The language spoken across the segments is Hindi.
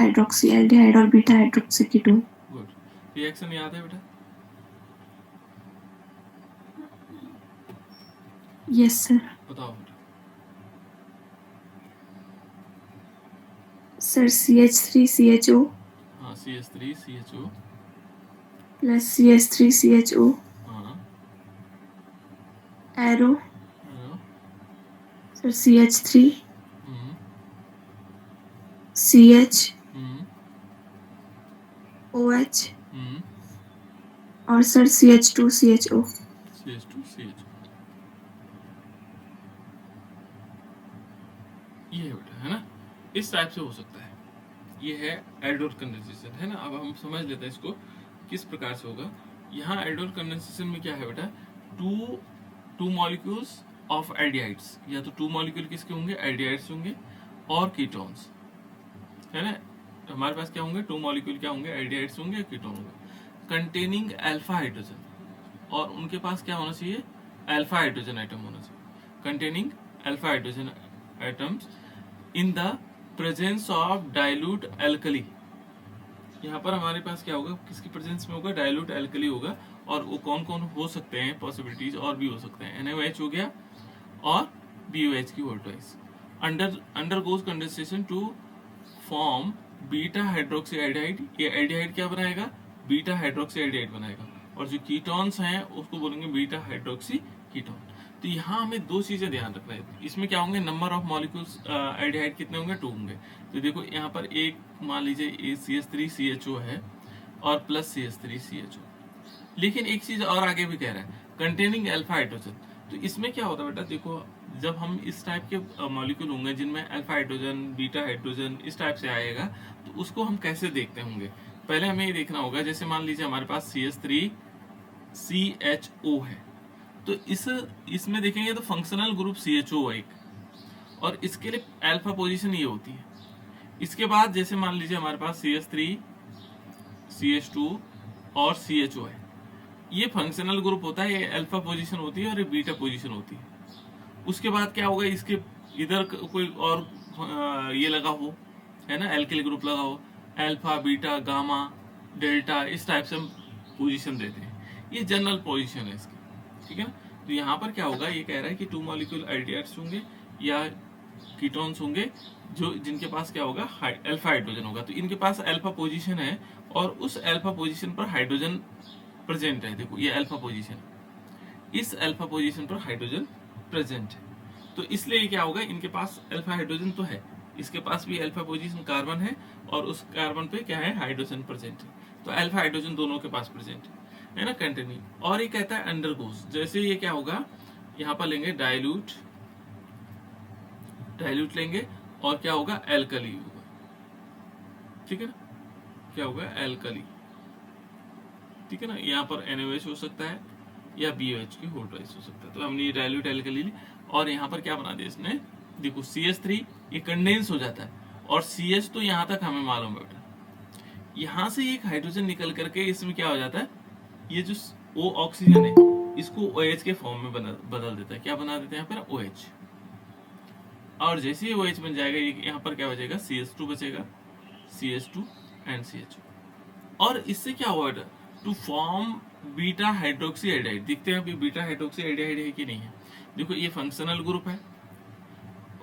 हाइड्रोक्सी एल्डिहाइड और beta hydroxy ketone. Good. Reaction याद है बेटा? Yes sir. बताओ बेटा। सर CH3CHO हाँ, CH3CHO प्लस CH3CHO हाँ एरो हाँ, सर CH3 हम्म CH हम्म OH हम्म और सर CH2CHO। CH2CH, ये है बेटा, है ना? इस टाइप से हो सकता है। ये है एल्डोल कंडेंसेशन, है ना? अब हम समझ लेते हैं इसको किस प्रकार से होगा। यहाँ एल्डोल कंडेंसेशन में क्या है बेटा? Two two molecules of aldehydes, या तो टू मॉलिक्यूल किसके होंगे? एल्डिहाइड्स होंगे और कीटोन्स, है ना? हमारे पास क्या होंगे? टू मॉलिक्यूल क्या होंगे? एल्डिहाइड्स होंगे, कीटोन होंगे, कंटेनिंग अल्फा हाइड्रोजन, और उनके पास क्या होना चाहिए? अल्फा हाइड्रोजन आइटम होना चाहिए, containing alpha hydrogen items in the presence of dilute alkali. यहाँ पर हमारे पास क्या होगा? किसकी प्रेजेंस में होगा? डाइल्यूट एल्कली होगा। और वो कौन कौन हो सकते हैं? पॉसिबिलिटीज और भी हो सकते हैं। NaOH हो गया और BOH की वोल्टाइज undergoes condensation to form beta hydroxy aldehyde. ये एल्डिहाइड क्या बनाएगा? बीटा हाइड्रोक्सी एल्डिहाइड बनाएगा। और जो कीटोन्स हैं उसको बोलेंगे बीटा हाइड्रोक्सी कीटोन। तो यहाँ हमें दो चीजें ध्यान रखना है। इसमें क्या होंगे? नंबर ऑफ मॉलिक्यूल्स एल्डिहाइड कितने होंगे? 2 होंगे। तो देखो यहाँ पर एक मान लीजिए CH3CHO है और प्लस CH3CHO। लेकिन एक चीज और आगे भी कह रहा है, कंटेनिंग अल्फा हाइड्रोजन। तो इसमें क्या होता है बेटा? देखो, जब हम इस टाइप के मॉलिक्यूल होंगे जिनमें अल्फा हाइड्रोजन, बीटा हाइड्रोजन इस टाइप से आएगा, तो उसको हम कैसे देखते होंगे? पहले हमें ये देखना होगा, जैसे मान लीजिए हमारे पास CH3CHO है, तो इसमें देखेंगे तो फंक्शनल ग्रुप CHO है एक, और इसके लिए अल्फा पोजीशन ये होती है। इसके बाद जैसे मान लीजिए हमारे पास CH3, CH2 और CHO है, ये फंक्शनल ग्रुप होता है, ये अल्फा पोजीशन होती है और ये बीटा पोजीशन होती है। उसके बाद क्या होगा? इसके इधर कोई और ये लगा हो, है ना, एल्किल ग्रुप लगा हो, अल्फा, बीटा, गामा, डेल्टा, इस टाइप से हम पोजीशन देते हैं। ये जनरल पोजीशन है इसकी, ठीक है ना? तो यहाँ पर क्या होगा? ये कह रहा है कि टू मॉलिक्यूल एल्डिहाइड्स होंगे या कीटोन्स होंगे जो जिनके पास क्या होगा? अल्फा हाइड्रोजन होगा। तो इनके पास अल्फा पोजीशन है और उस अल्फा पोजीशन पर हाइड्रोजन प्रेजेंट है। देखो ये अल्फा पोजीशन, इस अल्फा पोजीशन पर हाइड्रोजन प्रेजेंट है। तो इसलिए क्या होगा? इनके पास अल्फा हाइड्रोजन तो है, इसके पास भी अल्फा पोजीशन कार्बन है और उस कार्बन पे क्या है? हाइड्रोजन प्रेजेंट है। तो अल्फा हाइड्रोजन दोनों के पास प्रेजेंट है ना? कंटिन्यू। और ये कहता है अंडरगोज, जैसे ये क्या होगा? यहाँ पर लेंगे डाइल्यूट, डाइल्यूट लेंगे और क्या होगा? एल्कली होगा, ठीक है ना? क्या होगा? एल्कली, ठीक है ना? यहाँ पर NaOH हो सकता है या BOH की वोल्टाइज हो सकता है। तो हमने ये डाइल्यूट एल्कली ली और यहाँ पर क्या बना दिया इसने? देखो CH3 ये कंडेंस हो जाता है और CH तो यहाँ तक हमें मालूम है बेटा। यहाँ से एक हाइड्रोजन निकल करके इसमें क्या हो जाता है? ये जो O ऑक्सीजन है इसको OH के फॉर्म में बदल देता है। क्या बना देते हैं यहाँ पर? OH। और जैसे ही OH बन जाएगा, यहाँ पर क्या बचेगा? CH2 बचेगा, CH2 एंड CH2। और इससे क्या हुआ? To form beta hydroxy aldehyde. देखते हैं अभी बीटा हाइड्रोक्सी एल्डिहाइड है कि नहीं है। देखो ये फंक्शनल ग्रुप है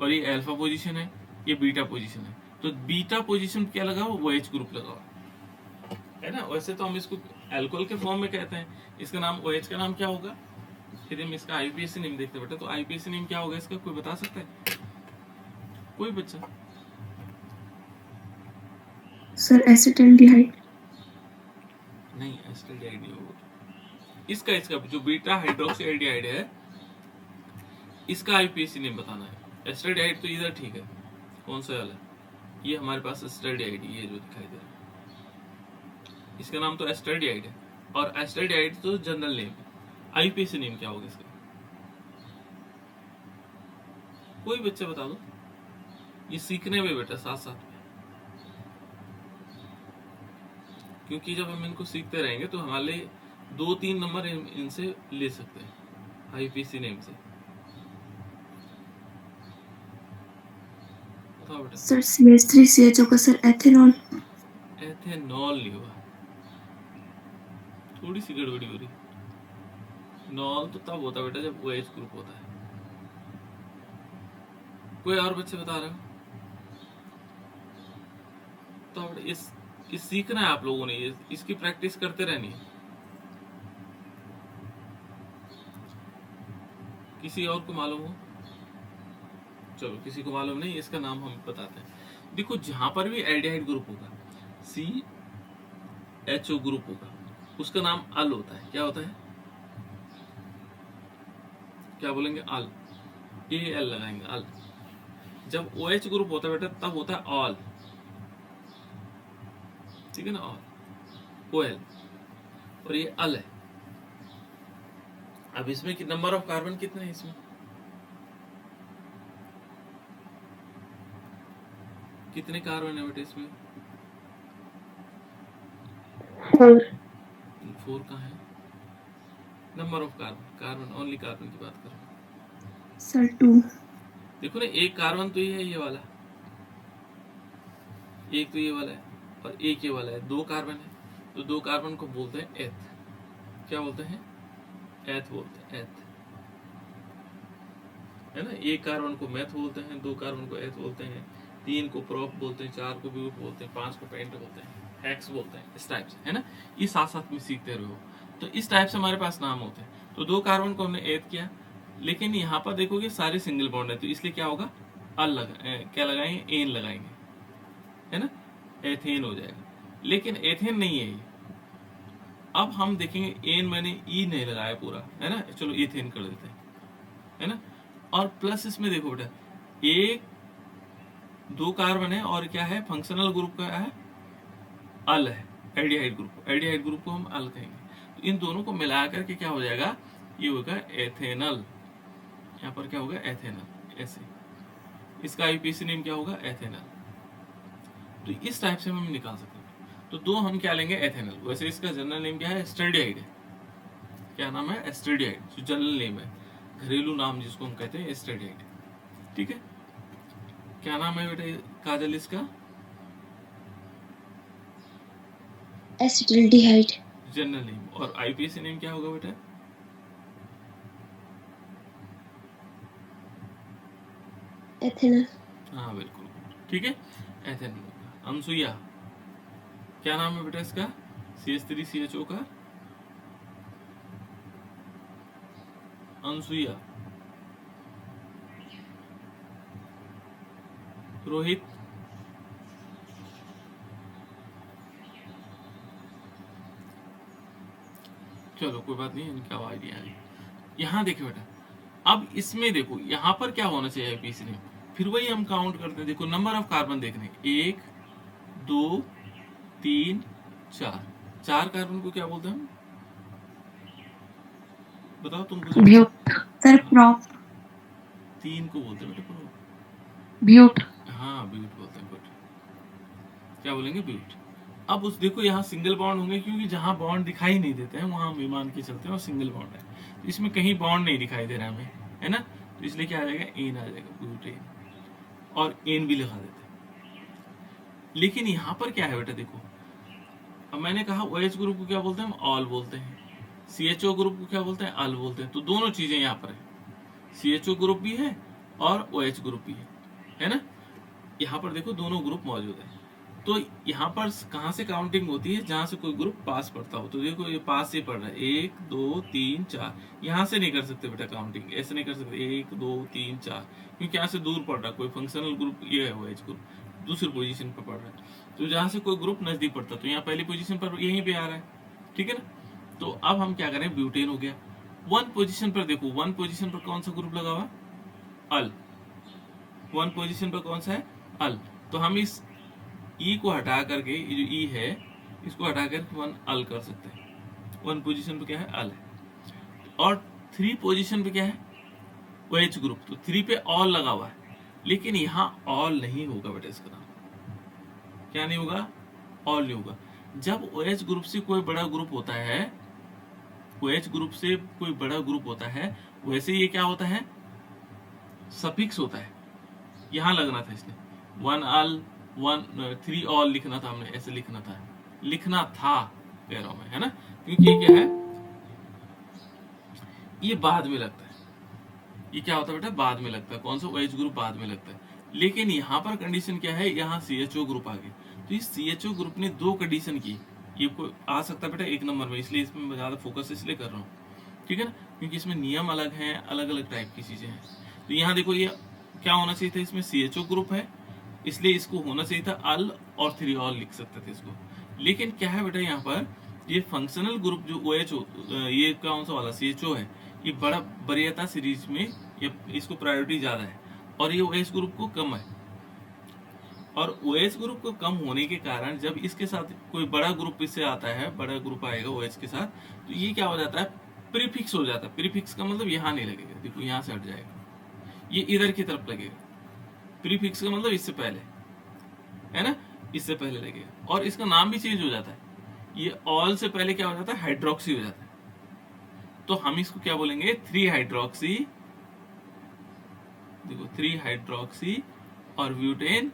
और ये अल्फा पोजीशन है, ये बीटा पोजीशन है। तो बीटा पोजीशन क्या लगा हुआ? OH ग्रुप लगा हुआ है ना? वैसे तो हम इसको अल्कोहल के फॉर्म में कहते हैं, इसका नाम OH का नाम क्या होगा? यदि हम इसका IUPAC नेम देखते बेटा, तो IUPAC नेम क्या होगा इसका? कोई बता सकता है? कोई बच्चा? Sir acetaldehyde. नहीं, एसिटाल्डिहाइड नहीं होगा इसका। इसका जो बीटा हाइड्रोक्सी एल्डिहाइड है इसका IUPAC नेम बताना है। एसिटाल्डिहाइड तो इधर ठीक है, कौन सा वाला? ये हमारे पास एसिटाल्डिहाइड, ये जो दिखाई दे रहा है इसका नाम तो एसिटाल्डिहाइड है, और एसिटाल्डिहाइड तो जनरल नेम है। IUPAC नेम क्या होगा इसका? कोई बच्चा बता दो, ये सीखने में बेटा साथ साथ में, क्योंकि जब हम इनको सीखते रहेंगे तो हमारे लिए 2-3 नंबर इनसे ले सकते हैं IUPAC नेम से। तो बताओ बेटा। सर CH3CH होगा सर एथेनॉल। एथेनॉल नहीं होगा, थोड़ी सी गड़बड़ी हो रही। नॉल तो तब होता है बेटा जब OH ग्रुप होता है। कोई और बच्चे बता रहे हो? तो अब इस सीखना है आप लोगों ने, इसकी प्रैक्टिस करते रहनी है। किसी और को मालूम हो? चलो, किसी को मालूम नहीं, इसका नाम हम बताते हैं। देखो, जहां पर भी एल्डिहाइड ग्रुप होगा, CHO ग्रुप होगा, उसका नाम अल होता है। क्या होता है? क्या बोलेंगे? अल। AL लगाएंगे, अल। जब OH ग्रुप होता है बेटा, तब होता है ऑल। ठीक है ना? All, OL। और ये अल है। अब इसमें नंबर ऑफ कार्बन कितने हैं इसमें? कितने कार्बन है बेटे इसमें? 4। 4 कहाँ है? Number of carbon, carbon only carbon की बात करो। सर 2। देखो ना, एक कार्बन तो ये है, ये वाला एक तो ये वाला है, और एक ये वाला है। 2 कार्बन है, तो 2 कार्बन को बोलते हैं एथ। क्या बोलते हैं? एथ बोलते हैं, एथ। है ना? एक कार्बन को मेथ बोलते हैं, 2 कार्बन को एथ बोलते हैं, 3 को प्रोप बोलते हैं, 4 को ब्यूट बोलते हैं, 5 को पेंट बोलते हैं, हेक्स बोलते हैं। इस टाइप से, है ना? ये साथ साथ में सीखते रहो। तो इस टाइप से हमारे पास नाम होते हैं। तो 2 कार्बन को हमने एथ किया, लेकिन यहाँ पर देखोगे सारे सिंगल बॉन्ड है, तो इसलिए क्या होगा? अल क्या लगाएंगे? एन लगाएंगे, है ना? एथेन हो जाएगा। लेकिन एथेन नहीं है ये। अब हम देखेंगे, एन मैंने ई नहीं लगाया पूरा, है ना? चलो एथेन कर देते हैं, है ना? और प्लस इसमें देखो बेटा, एक 2 कार्बन है, और क्या है? फंक्शनल ग्रुप का है, अल है। एल्डिहाइड ग्रुप, एल्डिहाइड ग्रुप को हम अल कहेंगे। तो इन दोनों को मिला करके क्या हो जाएगा? ये होगा एथेनल। यहाँ पर क्या होगा? एथेनल। ऐसे इसका आईपीसी नेम क्या होगा? एथेनल। तो इस टाइप से हम निकाल सकते हैं। तो 2 हम क्या लेंगे? एथेनल। वैसे इसका जनरल नेम क्या है? एस्टर्डियाइड है। क्या नाम है? एस्टर्डियाइड, जो जनरल नेम है, घरेलू नाम जिसको हम कहते हैं, एस्टर्डियाइड। ठीक है? क्या नाम है बेटा काजल इसका? एसिटिल्डिहाइड। General name. और आईपीसी नेम क्या होगा बेटा? एथेनल। हाँ, बिल्कुल। ठीक है, एथेनल। अनसुईया, क्या नाम है बेटा इसका? CH3CHO का? अनसुईया। रोहित, चलो कोई बात नहीं, इनका आइडिया है। यहाँ देखो बेटा, अब इसमें देखो, यहाँ पर क्या होना चाहिए आईपीसी नेम? फिर वही हम काउंट करते हैं। देखो, नंबर ऑफ कार्बन देखने, 1 2 3 4। 4 कार्बन को क्या बोलते हैं हम? बताओ तुमको जो ब्यूट। Sir prop. 3 को बोलते हैं बेटा प्रो। ब्यूट। हाँ, ब्यूट बोलते हैं। गुड। क्या बोलेंगे? ब्यूट। अब उस देखो, यहाँ सिंगल बॉन्ड होंगे, क्योंकि जहाँ बॉन्ड दिखाई नहीं देते हैं वहाँ हम मान के चलते हैं और सिंगल बॉन्ड है। तो इसमें कहीं बॉन्ड नहीं दिखाई दे रहा हमें, है ना? तो इसलिए क्या आ जाएगा? एन आ जाएगा, ब्यूटेन। और एन भी लगा देते हैं। लेकिन यहाँ पर क्या है बेटा? देखो, अब मैंने कहा OH ग्रुप को क्या बोलते हैं? हम ऑल बोलते हैं। CHO ग्रुप को क्या बोलते हैं? अल बोलते हैं। तो दोनों चीजें यहाँ पर है, CHO ग्रुप भी है और OH ग्रुप भी है ना? यहाँ पर देखो, दोनों ग्रुप मौजूद है। तो यहाँ पर कहाँ से काउंटिंग होती है? जहां से कोई ग्रुप पास पड़ता हो। तो देखो, ये पास से पड़ रहा है, 1 2 3 4। यहाँ से नहीं कर सकते बेटा काउंटिंग, ऐसे नहीं कर सकते 1 2 3 4, क्योंकि यहाँ से दूर पड़ रहा है कोई फंक्शनल ग्रुप। ये है OH ग्रुप, दूसरी पोजीशन पर पड़ रहा है। तो जहां से कोई ग्रुप नजदीक पड़ता, तो यहाँ पहली पोजीशन पर यहीं पे आ रहा है। ठीक है ना? तो अब हम क्या करें? ब्यूटेन हो गया। 1 पोजीशन पर देखो, 1 पोजीशन पर कौन सा ग्रुप लगा हुआ? अल। 1 पोजीशन पर कौन सा है? अल। तो हम इस ई को हटा करके, ये जो ई है, इसको हटा कर 1 अल कर सकते हैं। 1 पोजीशन पे क्या है? अल है। और 3 पोजीशन पे क्या है? OH group. तो 3 पे ऑल लगा हुआ है, लेकिन यहाँ ऑल नहीं होगा बेटा। इसका नाम क्या नहीं होगा? ऑल नहीं होगा। जब OH ग्रुप से कोई बड़ा ग्रुप होता है, OH ग्रुप से कोई बड़ा ग्रुप होता है, वैसे ये क्या होता है? सफिक्स होता है। यहाँ लगना था इसने, वन ऑल, वन 3 ऑल लिखना था हमने, ऐसे लिखना था कह रहा हूं मैं, है ना, क्योंकि ये क्या है, ये बाद में लगता है, ये क्या होता है बेटा, बाद में लगता है, कौन सा OH ग्रुप बाद में लगता है। लेकिन यहाँ पर कंडीशन क्या है, यहाँ CHO ग्रुप आ गई, तो इस CHO ग्रुप ने 2 कंडीशन की, ये को आ सकता है बेटा 1 नंबर में, इसलिए इसमें मैं ज्यादा फोकस इसलिए कर रहा हूँ, ठीक है ना, क्योंकि इसमें नियम अलग हैं, अलग अलग टाइप की चीजें हैं। तो यहाँ देखो ये क्या होना चाहिए था, इसमें CHO ग्रुप है, इसलिए इसको होना चाहिए था अल और 3 ऑल लिख सकते थे इसको। लेकिन क्या है बेटा, यहाँ पर ये फंक्शनल ग्रुप जो OH ये कौन सा वाला CHO है, ये बड़ा वरीयता सीरीज में ये इसको प्रायोरिटी ज्यादा है, और ये OH ग्रुप को कम है, और OH ग्रुप को कम होने के कारण जब इसके साथ कोई बड़ा ग्रुप इससे आता है, बड़ा ग्रुप आएगा OH के साथ, तो ये क्या हो जाता है, प्रीफिक्स हो जाता है। प्रीफिक्स का मतलब यहाँ नहीं लगेगा, देखो यहाँ से हट जाएगा, ये इधर की तरफ लगेगा। प्रीफिक्स का मतलब इससे पहले, है ना, इससे पहले लगेगा, और इसका नाम भी चेंज हो जाता है, ये ऑल से पहले क्या हो जाता है, हाइड्रोक्सी हो जाता है, तो हम इसको क्या बोलेंगे, 3 हाइड्रोक्सी, देखो 3 हाइड्रोक्सी और ब्यूटेन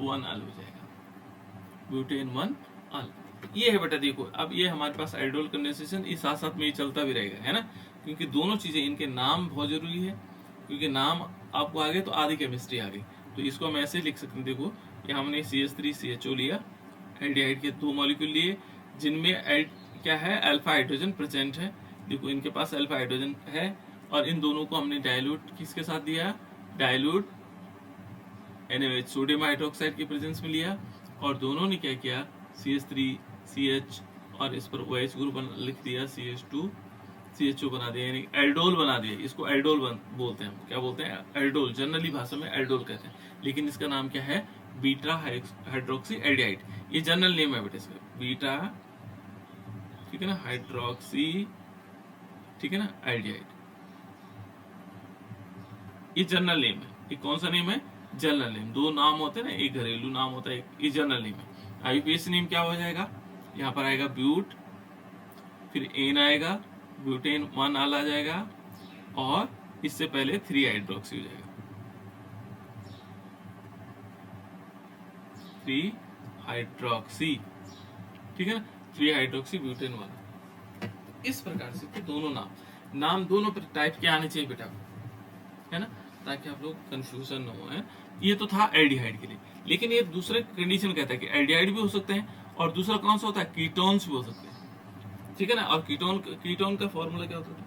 1 अल हो जाएगा, ब्यूटेन 1 अल। ये है बेटा, देखो अब ये हमारे पास आइडियल कंडेंसेशन, इस साथ साथ में ये चलता भी रहेगा, है ना, क्योंकि दोनों चीजें, इनके नाम बहुत जरूरी है, क्योंकि नाम आपको आ गए तो आधी केमिस्ट्री आ गई। तो इसको हम ऐसे लिख सकते हैं, देखो ये हमने CH3 CHO लिया, एल्डिहाइड के 2 मॉलिक्यूल लिए, जिनमें क्या है, अल्फा हाइड्रोजन प्रेजेंट है, देखो इनके पास अल्फा हाइड्रोजन है, और इन दोनों को हमने डाइल्यूट किसके साथ दिया, डाइल्यूट NaOH सोडियम हाइड्रोक्साइड के प्रेजेंस में लिया, और दोनों ने क्या किया, CH3 CH और इस पर OH ग्रुप लिख दिया, CH2 CHO बना दिया, यानी एल्डोल बना दिया, इसको एल्डोल बोलते हैं, क्या बोलते हैं, एल्डोल, जनरली भाषा में एल्डोल कहते हैं, लेकिन इसका नाम क्या है, बीटा हाइड्रोक्सी एल्डिहाइड, ये जनरल नेम है बेटा इसका, बीटा, ठीक है ना, हाइड्रोक्सी, ठीक है ना, एल्डिहाइड, ये जनरल नेम है। ये कौन सा नेम है, जनरल नेम। 2 नाम होते हैं ना, एक घरेलू नाम होता है, एक ये जनरल नेम है। IUPAC नेम क्या हो जाएगा, यहाँ पर आएगा ब्यूट, फिर एन आएगा, ब्यूटेन 1 अल आ जाएगा, और इससे पहले 3 हाइड्रोक्सी हो जाएगा, 3 हाइड्रोक्सी, ठीक है ना, 3 हाइड्रोक्सी ब्यूटेन 1। इस प्रकार से तो दोनों नाम दोनों टाइप के आने चाहिए बेटा, है ना, ताकि आप लोग कंफ्यूजन न हो, है। ये तो था एल्डिहाइड के लिए, लेकिन ये दूसरे कंडीशन कहता है कि एल्डिहाइड भी हो सकते हैं, और दूसरा कौन सा होता है, कीटोन्स भी हो सकते हैं, ठीक है ना। और कीटोन का फॉर्मूला क्या होता है,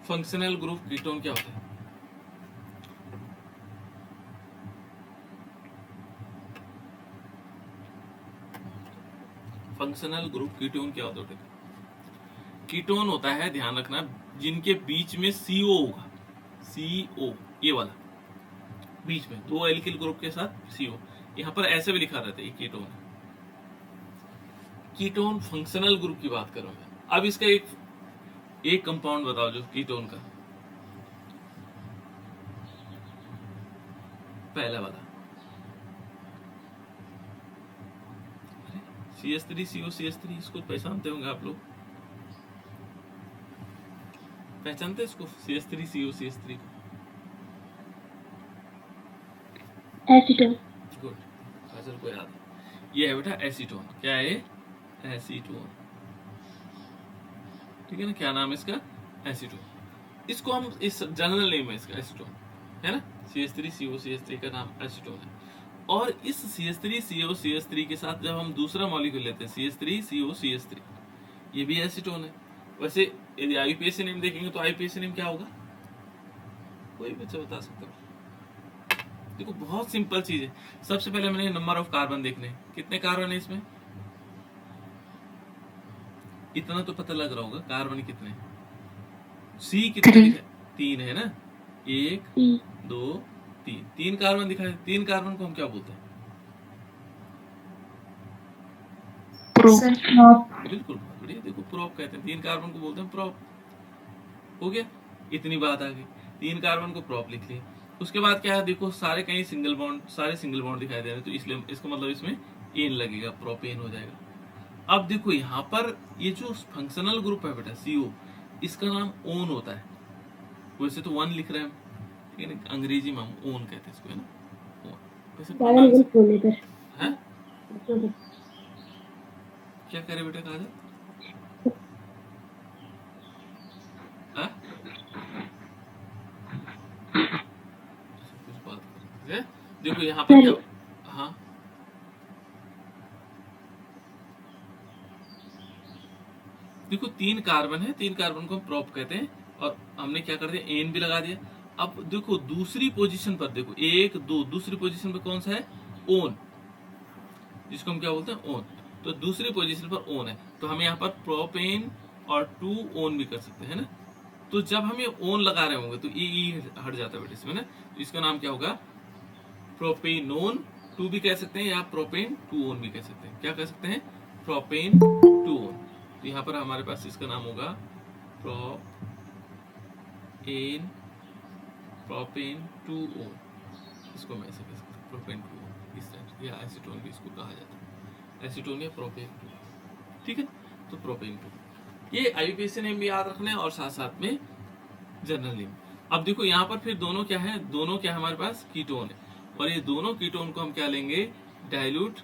फंक्शनल ग्रुप कीटोन क्या होता है, फंक्शनल ग्रुप कीटोन क्या होता है, कीटोन होता है, ध्यान रखना, जिनके बीच में CO होगा, CO ये वाला, बीच में 2 एल्किल ग्रुप के साथ CO, यहाँ पर ऐसे भी लिखा रहता है, ये कीटोन है। कीटोन फंक्शनल ग्रुप की बात कर रहा हूं मैं। अब इसका एक कंपाउंड बताओ जो कीटोन का, पहला वाला CH3CO CH3, इसको पहचानते होंगे आप लोग, पहचानते इसको, CH3CO CH3 को, एसीटोन, गुड, फाजल को याद है, ये है बेटा एसीटोन। क्या है, एसीटोन, ठीक है ना, क्या नाम है इसका, एसीटोन। इसको हम इस जनरल नेम है इसका एसीटोन, है ना, CH3CO CH3 का नाम एसीटोन है। और इस CH3CO CH3 के साथ जब हम दूसरा मॉलिक्यूल लेते हैं CH3CO CH3, ये भी एसीटोन है। वैसे यदि IUPAC नेम देखेंगे तो IUPAC नेम क्या होगा, कोई बच्चा बता सकता है, देखो बहुत सिंपल चीज है। सबसे पहले मैंने नंबर ऑफ कार्बन देखने, कितने कार्बन है इसमें, इतना तो पता लग रहा होगा, कार्बन कितने, C कितने है, 3 है ना, 1 2 3, 3 कार्बन दिखाए, 3 कार्बन को हम क्या बोलते हैं, बिल्कुल बहुत बढ़िया, देखो प्रोप कहते हैं, 3 कार्बन को बोलते हैं प्रोप, हो गया, इतनी बात आ गई, 3 कार्बन को प्रोप लिख लिया। उसके बाद क्या है, देखो सारे कहीं सिंगल बॉन्ड, सारे सिंगल बॉन्ड दिखाई दे रहे हैं, तो इसलिए इसका मतलब इसमें एन लगेगा, प्रोपेन हो जाएगा। अब देखो यहाँ पर ये जो फंक्शनल ग्रुप है बेटा CO, इसका नाम ओन होता है, वैसे तो 1 लिख रहे हैं, लेकिन अंग्रेजी में हम ओन कहते हैं इसको, है ना। ऐसे ज्यादा प्रोनाउंस लेकिन फोन पर है। बच्चों के क्या करे बेटा, काजल? हाँ? कुछ बात कर रहे थे। देखो यहाँ पर क्या, सर हाँ देखो 3 कार्बन है, 3 कार्बन को हम प्रॉप कहते हैं, और हमने क्या कर दिया, एन भी लगा दिया। अब देखो दूसरी पोजीशन पर, देखो 1 2, दूसरी पोजीशन पर कौन सा है, ओन, जिसको हम क्या बोलते हैं, ओन। तो दूसरी पोजीशन पर ओन है, तो हम यहाँ पर प्रोपेन और 2 ओन भी कर सकते हैं ना। तो जब हम ये ओन लगा रहे होंगे तो ई हट जाता है बेटा इसमें ना, तो इसका नाम क्या होगा, प्रोपेनोन 2 भी कह सकते हैं, या प्रोपेन 2 ओन भी कह सकते हैं। क्या कह सकते हैं, प्रोपेन 2 ओन। तो यहाँ पर हमारे पास इसका नाम होगा प्रोपेन, प्रोपेन 2 ओन। इसको मैं ऐसे कह सकता हूँ, प्रोपेन 2 ओन इस टाइप से, या एसीटोन भी इसको कहा जाता है, एसीटोन या प्रोपेन 2। ठीक है, तो प्रोपेन 2, ये आईयूपीएसी नेम भी याद रखना है, और साथ साथ में जनरल नेम। अब देखो यहाँ पर फिर दोनों क्या है, दोनों क्या हमारे पास कीटोन है, और ये दोनों कीटोन को हम क्या लेंगे, डाइल्यूट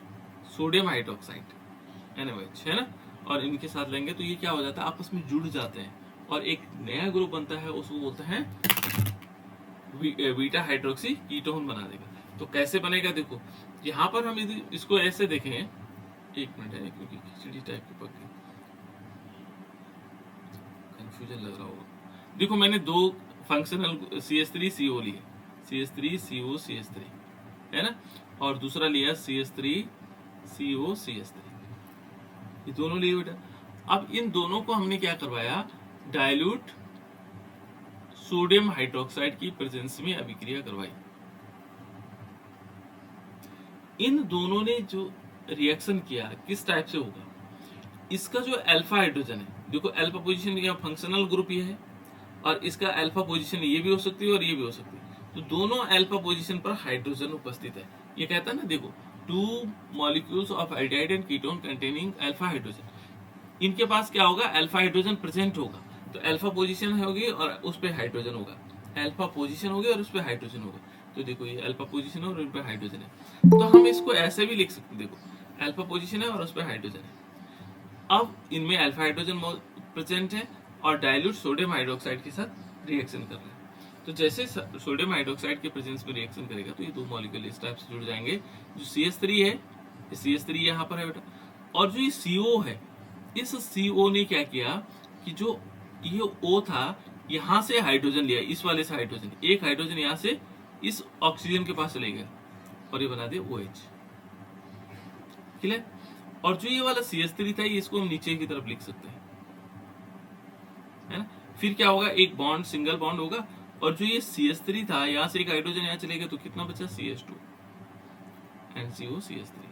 सोडियम हाइड्रोक्साइड NaOH, है ना, और इनके साथ लेंगे तो ये क्या हो जाता है, आपस में जुड़ जाते हैं और एक नया ग्रुप बनता है, उसको बोलते हैं बीटा हाइड्रोक्सी कीटोन बना देगा। तो कैसे बनेगा, देखो यहाँ पर हम इसको ऐसे देखें, एक मिनट है क्योंकि खिचड़ी टाइप की पक गई, कंफ्यूजन लग रहा होगा। देखो मैंने 2 फंक्शनल CH3CO लिए, CH3CO CH3, है ना, और दूसरा लिया CH3CO CH3, ये दोनों लिए बेटा। अब इन दोनों को हमने क्या करवाया, डाइल्यूट सोडियम हाइड्रोक्साइड की प्रेजेंस में अभिक्रिया करवाई। इन दोनों ने जो रिएक्शन किया किस टाइप से होगा, इसका जो अल्फा हाइड्रोजन है, देखो अल्फा पोजीशन क्या फंक्शनल ग्रुप ये है, और इसका अल्फा पोजीशन ये भी हो सकती है और ये भी हो सकती है, तो दोनों अल्फा पोजीशन पर हाइड्रोजन उपस्थित है। ये कहता है ना, देखो 2 molecules of aldehyde and ketone containing alpha hydrogen, इनके पास क्या होगा, अल्फा हाइड्रोजन प्रेजेंट होगा, तो अल्फा पोजीशन होगी और उस पर हाइड्रोजन होगा, अल्फा पोजीशन होगी और उस पर हाइड्रोजन होगा। तो देखो ये अल्फा पोजीशन है और इन पर हाइड्रोजन है, तो हम इसको ऐसे भी लिख सकते हैं, देखो अल्फा पोजीशन है और उस पर हाइड्रोजन है। अब इनमें अल्फा हाइड्रोजन प्रेजेंट है और डाइल्यूट सोडियम हाइड्रोक्साइड के साथ रिएक्शन कर रहा है, तो जैसे सोडियम हाइड्रोक्साइड के प्रेजेंस में रिएक्शन करेगा तो ये 2 मॉलिक्यूल इस टाइप से जुड़ जाएंगे। जो CH3 है, ये CH3 यहाँ पर है बेटा, और जो ये CO है, इस CO ने क्या किया कि जो ये O था, यहाँ से हाइड्रोजन लिया, इस वाले से हाइड्रोजन, एक हाइड्रोजन यहाँ से इस ऑक्सीजन के पास चले गया और ये बना दिया OH। क्लियर? और जो ये वाला CH3 था, ये इसको हम नीचे की तरफ लिख सकते हैं, है ना। फिर क्या होगा, एक बॉन्ड, सिंगल बॉन्ड होगा, और जो ये CH3 था, यहाँ से एक हाइड्रोजन यहाँ चलेगा तो कितना बचा, CH2 NCO CH3।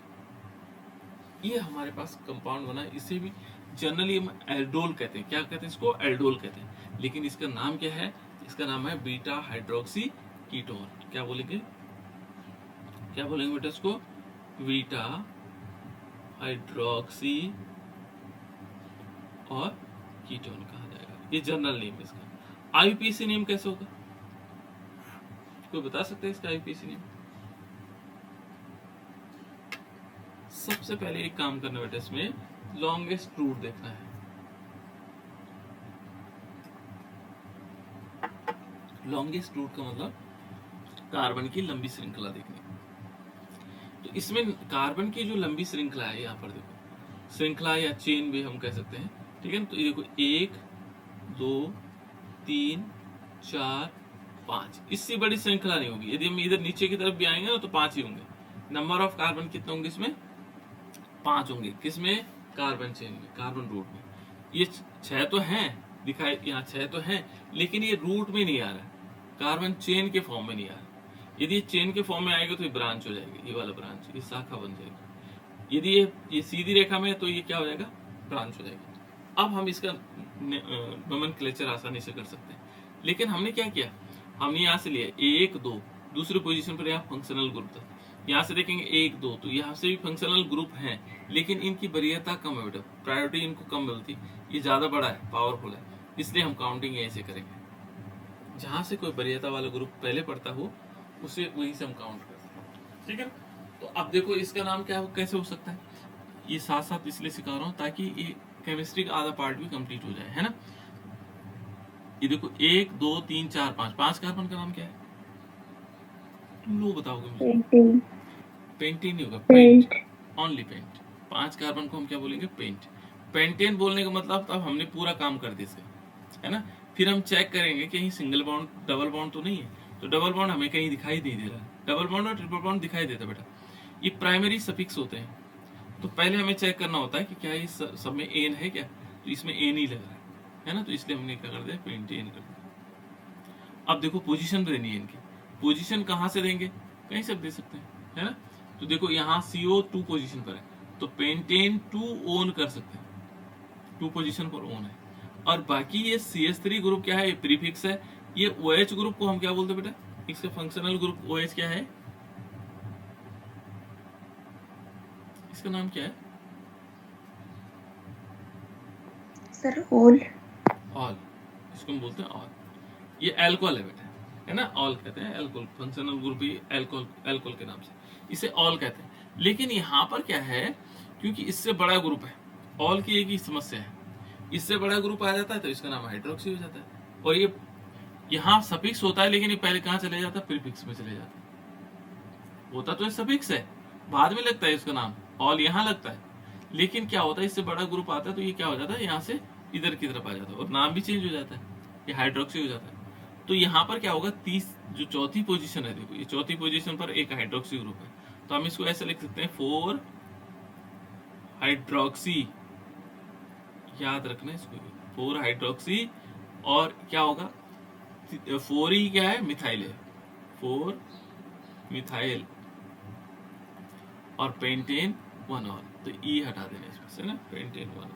ये हमारे पास कंपाउंड बना, इसे भी जनरली हम एल्डोल कहते हैं। क्या कहते हैं इसको, एल्डोल कहते हैं, लेकिन इसका नाम क्या है, इसका नाम है बीटा हाइड्रोक्सी कीटोन। क्या बोलेंगे, क्या बोलेंगे बेटा इसको, बीटा हाइड्रोक्सी और कीटोन कहा जाएगा, ये जनरल नेम है इसका। आईयूपीएसी नेम कैसे होगा, कोई बता सकता है इसका आईयूपीएसी नेम? सबसे पहले एक काम करना बेटा, इसमें लॉन्गेस्ट रूट देखना है। लॉन्गेस्ट रूट का मतलब कार्बन की लंबी श्रृंखला देखनी। तो इसमें कार्बन की जो लंबी श्रृंखला है, यहाँ पर देखो श्रृंखला या चेन भी हम कह सकते हैं, ठीक है ना। तो ये देखो 1 2 3 4 5, इससे बड़ी श्रृंखला नहीं होगी। यदि हम इधर नीचे की तरफ भी आएंगे ना तो 5 ही होंगे। नंबर ऑफ कार्बन कितने होंगे इसमें, 5 होंगे। किसमें, कार्बन चेन में, कार्बन रूट में। ये 6 तो हैं दिखाई, यहाँ 6 तो हैं, लेकिन ये रूट में नहीं आ रहा, कार्बन चेन के फॉर्म में नहीं आ रहा। यदि ये चेन के फॉर्म में आएगा तो ये ब्रांच हो जाएगी, ये वाला ब्रांच, ये शाखा बन जाएगी। यदि ये सीधी रेखा में है तो ये क्या हो जाएगा, ब्रांच हो जाएगी। अब हम इसका नोमेनक्लेचर आसानी से कर सकते हैं, लेकिन हमने क्या किया, हमने यहाँ से लिया 1 2, दूसरी पोजीशन पर यहाँ फंक्शनल ग्रुप था। यहाँ से देखेंगे 1 2, तो यहाँ से भी फंक्शनल ग्रुप हैं, लेकिन इनकी वरीयता कम है बेटा, प्रायोरिटी इनको कम मिलती, ये ज्यादा बड़ा है, पावरफुल है, इसलिए हम काउंटिंग ऐसे करेंगे। जहां से कोई वरीयता वाला ग्रुप पहले पड़ता हो उसे वहीं से हम काउंट करते हैं, ठीक है। तो अब देखो इसका नाम क्या कैसे हो सकता है, ये साथ साथ इसलिए सिखा रहा हूँ ताकि ये केमिस्ट्री का आधा पार्ट भी कंप्लीट हो जाए, है ना। ये देखो 1 2 3 4 5, 5 कार्बन का नाम क्या है, तुम लोग बताओगे मुझे। पेंटिंग, पेंटीन नहीं होगा, pent, pent, only pent. 5 carbon को हम क्या बोलेंगे, पेंट। पेंटेन बोलने का मतलब अब हमने पूरा काम कर दिया इसका, है ना। फिर हम चेक करेंगे कहीं सिंगल बॉन्ड डबल बॉन्ड तो नहीं है, तो डबल बॉन्ड हमें कहीं दिखाई नहीं दे रहा, डबल बॉन्ड और ट्रिपल बॉन्ड दिखाई देता बेटा, ये प्राइमरी सफिक्स होते हैं। तो पहले हमें चेक करना होता है कि क्या ये सब में एन है क्या, तो इसमें एन ही लग रहा है ना, तो इसलिए हमने क्या कर दिया, पेंटेन कर दिया। अब देखो पोजीशन देनी है इनकी, पोजीशन कहाँ से देंगे, कहीं से दे सकते हैं, है ना। तो देखो यहाँ CO2 पोजीशन पर है, तो पेंटेन 2 ओन कर सकते हैं, 2 पोजीशन पर ओन है। और बाकी ये CH3 ग्रुप क्या है, ये प्रीफिक्स है। ये OH ग्रुप को हम क्या बोलते हैं बेटा, इसका फंक्शनल ग्रुप OH क्या है, इसका नाम क्या है, सर ऑल, ऑल, इसको हम बोलते हैं ऑल। ये एल्कोहल है बेटा, है ना, ऑल कहते हैं, एल्कोहल फंक्शनल ग्रुप ही एल्कोहल, एल्कोहल के नाम से इसे ऑल कहते हैं। लेकिन यहाँ पर क्या है, क्योंकि इससे बड़ा ग्रुप है, ऑल की एक ही समस्या है, इससे बड़ा ग्रुप आ जाता है तो इसका नाम हाइड्रोक्सी हो जाता है। और ये यहाँ सफिक्स होता है, लेकिन ये पहले कहाँ चले जाता है, प्रीफिक्स में चले जाता है। होता तो ये सफिक्स है, बाद में लगता है इसका नाम, ऑल यहाँ लगता है, लेकिन क्या होता है इससे बड़ा ग्रुप आता है तो ये क्या हो जाता है, यहाँ से इधर की तरफ आ जाता है और नाम भी चेंज हो जाता है, ये हाइड्रोक्सी हो जाता है। तो यहाँ पर क्या होगा, 30 जो चौथी पोजीशन है, देखो ये चौथी पोजीशन पर एक हाइड्रोक्सी ग्रुप है, तो हम इसको ऐसे लिख सकते हैं 4 हाइड्रोक्सी, याद रखना इसको, 4 हाइड्रोक्सी। और क्या होगा, 4 ही क्या है, मिथाइल है, 4 मिथाइल, और पेंटेन 1 ऑन, तो ई हटा देना इसमें से ना, pentane 1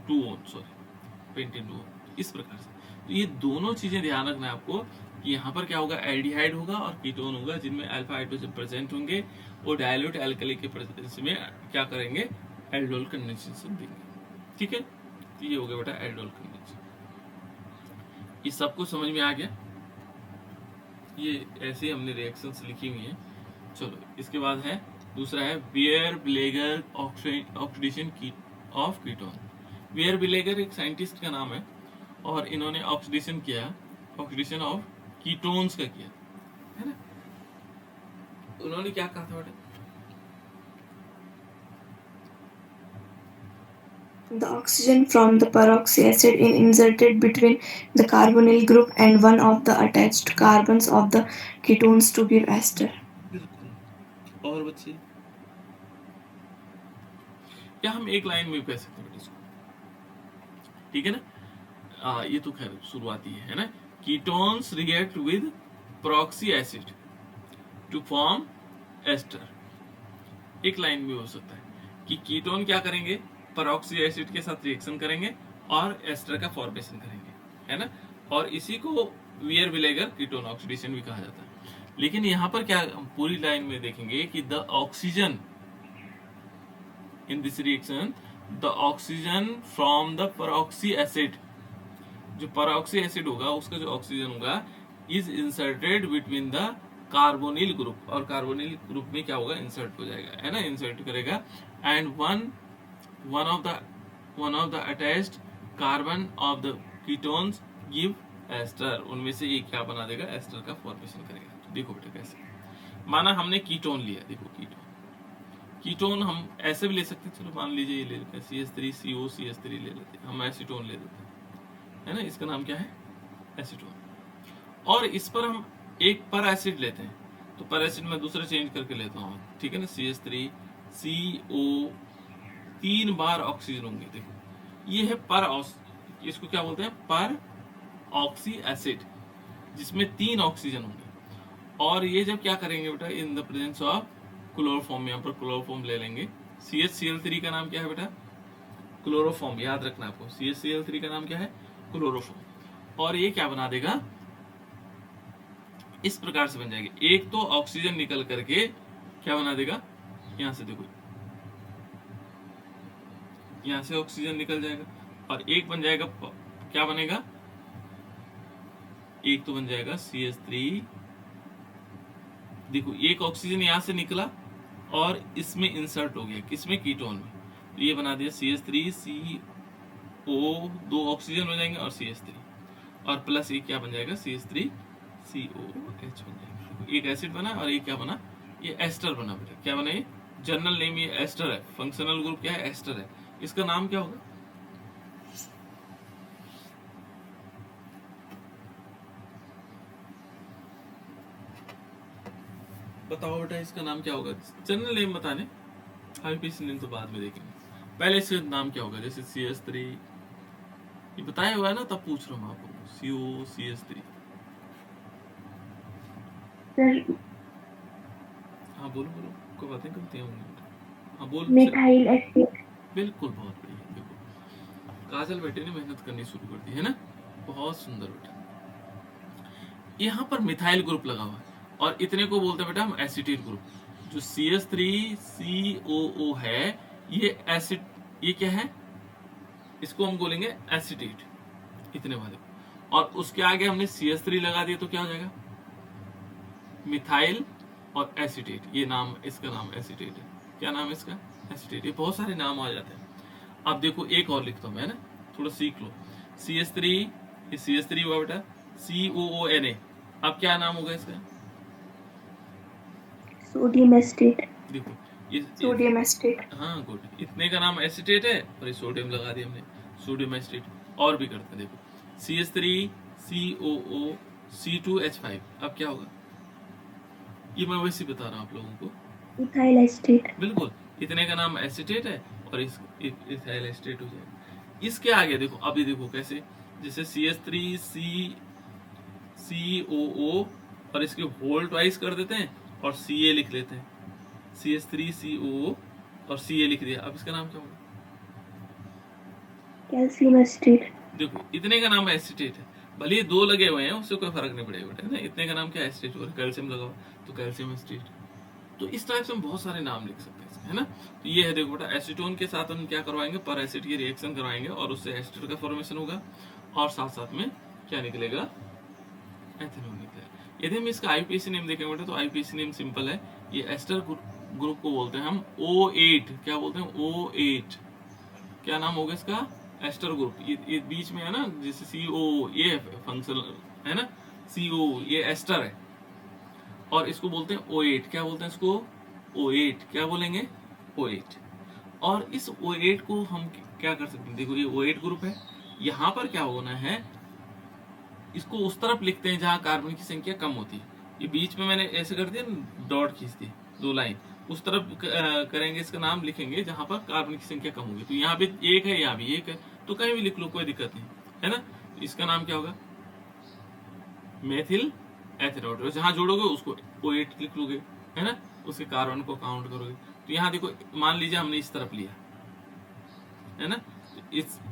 2 on, sorry pentane 2 on, इस प्रकार से। तो ये दोनों चीजें ध्यान रखना है आपको कि यहाँ पर क्या होगा, एल्डिहाइड होगा और कीटोन होगा, जिनमें अल्फा हाइड्रोजन प्रेजेंट होंगे, वो डायल्यूट एल्कली के प्रेजेंस में क्या करेंगे, एल्डोल कंडेंसेशन देंगे। ठीक है, तो ये हो गया बेटा एल्डोल कंडेंसेशन। ये सब कुछ समझ में आ गया, ये ऐसे हमने रिएक्शंस लिखी हुई हैं। चलो इसके बाद है दूसरा है Baeyer Villiger oxidation of ketone. Baeyer Villiger एक साइंटिस्ट का नाम है और इन्होंने ऑक्सीडेशन किया, ऑक्सीडेशन ऑफ कीटोन्स का किया, है ना। उन्होंने क्या कहा था बेटा, the oxygen from the peroxy acid is inserted between the carbonyl group and one of the attached carbons of the ketones to give ester. बिल्कुल। और बच्चे क्या हम एक लाइन में कह सकते हैं इसको, ठीक है ना। ये तो खैर शुरुआती है ना। Ketones react with proxy acid to form ester, एक लाइन में हो सकता है कि कीटोन क्या करेंगे, परऑक्सी एसिड के साथ रिएक्शन करेंगे और एस्टर का फॉर्मेशन करेंगे, है ना। और इसी को वियर विलेगर कीटोन ऑक्सीडेशन भी कहा जाता है। लेकिन यहाँ पर क्या पूरी लाइन में देखेंगे कि the oxygen in this reaction, the oxygen from the परऑक्सी acid, जो परऑक्सी एसिड होगा उसका जो ऑक्सीजन होगा, is inserted between the carbonyl group, और कार्बोनिल ग्रुप में क्या होगा, इंसर्ट हो जाएगा, है ना, इंसर्ट करेगा। And one of the attached carbon of the ketones give ester, उनमें से एक क्या बना देगा, एस्टर का फॉर्मेशन करेगा। तो देखो बेटा कैसे, माना हमने कीटोन लिया, देखो कीटोन हम ऐसे भी ले सकते हैं, चलो मान लीजिए ये ले लेते हैं CH3COCH3 ले लेते हैं, हम एसीटोन ले लेते हैं, है ना, इसका नाम क्या है, एसीटोन। और इस पर हम एक पर एसिड लेते हैं, तो पर एसिड में दूसरा चेंज करके लेता हूँ, ठीक है ना, CH3CO, 3 बार ऑक्सीजन होंगे, देखो ये है पर, इसको क्या बोलते हैं, पर ऑक्सी एसिड, जिसमें 3 ऑक्सीजन होंगे। और ये जब क्या करेंगे बेटा, in the presence of chloroform, यहाँ पर क्लोरोफॉर्म ले लेंगे। CHCl3 का नाम क्या है बेटा, क्लोरोफॉर्म, याद रखना आपको, CHCl3 का नाम क्या है, क्लोरोफॉर्म। और ये क्या बना देगा, इस प्रकार से बन जाएगी, एक तो ऑक्सीजन निकल करके क्या बना देगा, यहां से देखो, यहां से ऑक्सीजन निकल जाएगा, और एक बन जाएगा, क्या बनेगा, एक तो बन जाएगा CH3 देखो एक ऑक्सीजन यहाँ से निकला और इसमें इंसर्ट हो गया, किसमें, कीटोन में। तो ये बना दिया CH3CO, 2 ऑक्सीजन हो जाएंगे और CH3, और प्लस ये क्या बन जाएगा, CH3COOH बन जाएगा। देखो एक एसिड बना और ये क्या बना, ये एस्टर बना बेटा। क्या बना ये, जनरल नेम ये एस्टर है, फंक्शनल ग्रुप क्या है, एस्टर है। इसका नाम क्या होगा, बताओ बेटा, इसका नाम क्या होगा, जनरल नेम बताने, आईपीसी नेम तो बाद में देखेंगे, पहले इसका नाम क्या होगा। जैसे CH3 ये बताया हुआ है ना, तब पूछ रहा हूँ आपको, COCH3। सर हाँ बोलो बोलो, कोई बातें करती हैं बेटा, हाँ बोल। Methyl acid. बिल्कुल, बहुत बढ़िया। देखो काजल बेटे ने मेहनत करनी शुरू कर दी है ना, बहुत सुंदर बेटा। यहाँ पर मिथाइल ग्रुप लगा हुआ है और इतने को बोलते हैं बेटा हम एसिटिल ग्रुप। जो CH3COO है ये एसिड, ये क्या है, इसको हम बोलेंगे एसिटेट, इतने वाले। और उसके आगे हमने CH3 लगा दिया तो क्या हो जाएगा, मिथाइल और एसिटेट। ये नाम, इसका नाम एसिटेट है। क्या नाम है इसका, एसिटेट। ये बहुत सारे नाम आ जाते हैं। अब देखो एक और लिखता हूं मैं ना, थोड़ा सीख लो। CH3, ये CH3 हुआ बेटा, COONA। अब क्या नाम होगा इसका, सोडियम एसिटेट। देखो ये सोडियम एसिटेट। हाँ गुड, इतने का नाम एसिटेट है और ये सोडियम लगा दिया हमने, सोडियम एसिटेट। और भी करते हैं, देखो CH3COO C2H5। अब क्या होगा, ये मैं वैसे बता रहा हूँ आप लोगों को। Ethyl acetate. बिल्कुल, इतने का नाम एसिटेट है और इथाइल एसिटेट हो जाएगा। इसके आगे देखो, अभी देखो कैसे, जैसे CH3COO और इसके होल ट्वाइस कर देते हैं और Ca लिख लेते हैं। CH3COO और Ca लिख दिया। अब इसका नाम क्या होगा, कैल्शियम एसिटेट। देखो इतने का नाम एसिटेट है, भले ये 2 लगे हुए हैं उससे कोई फर्क नहीं पड़ेगा बेटा ना। इतने का नाम क्या, एसिटेट होगा, कैल्शियम लगा हुआ तो कैल्शियम एसिटेट। तो इस टाइप से हम बहुत सारे नाम लिख सकते हैं इसके, है ना। तो ये है देखो बेटा, एसीटोन के साथ हम क्या करवाएंगे, पर एसिड की रिएक्शन करवाएंगे और उससे एस्टर का फॉर्मेशन होगा और साथ साथ में क्या निकलेगा, एथेनॉल निकलेगा। यदि हम इसका आईपीसी नेम देखेंगे बेटा तो आईपीसी नेम सिंपल है, ये एस्टर ग्रुप को बोलते हैं हम O8। क्या बोलते हैं, O8। क्या नाम होगा इसका, एस्टर ग्रुप। ये बीच में है ना, जैसे CO, ये फंक्शनल है ना, CO ये एस्टर है और इसको बोलते हैं O8। क्या बोलते हैं इसको, O8। क्या बोलेंगे, O8। और इस O8 को हम क्या कर सकते हैं, देखो ये O8 ग्रुप है, यहाँ पर क्या होना है, इसको उस तरफ लिखते हैं जहाँ कार्बन की संख्या कम होती है। ये बीच में मैंने ऐसे कर दिया, डॉट खींच दी, 2 लाइन उस तरफ करेंगे, इसका नाम लिखेंगे जहाँ पर कार्बन की संख्या कम होगी। तो यहाँ भी 1 है, यहाँ भी 1 है, तो कहीं भी लिख लो, कोई दिक्कत नहीं है ना। इसका नाम क्या होगा, मेथिल एथेनॉल। जहाँ जोड़ोगे उसको O8 लिख लोगे, है ना, उसके कार्बन को काउंट करोगे। तो यहाँ देखो, मान लीजिए हमने इस तरफ लिया, है ना,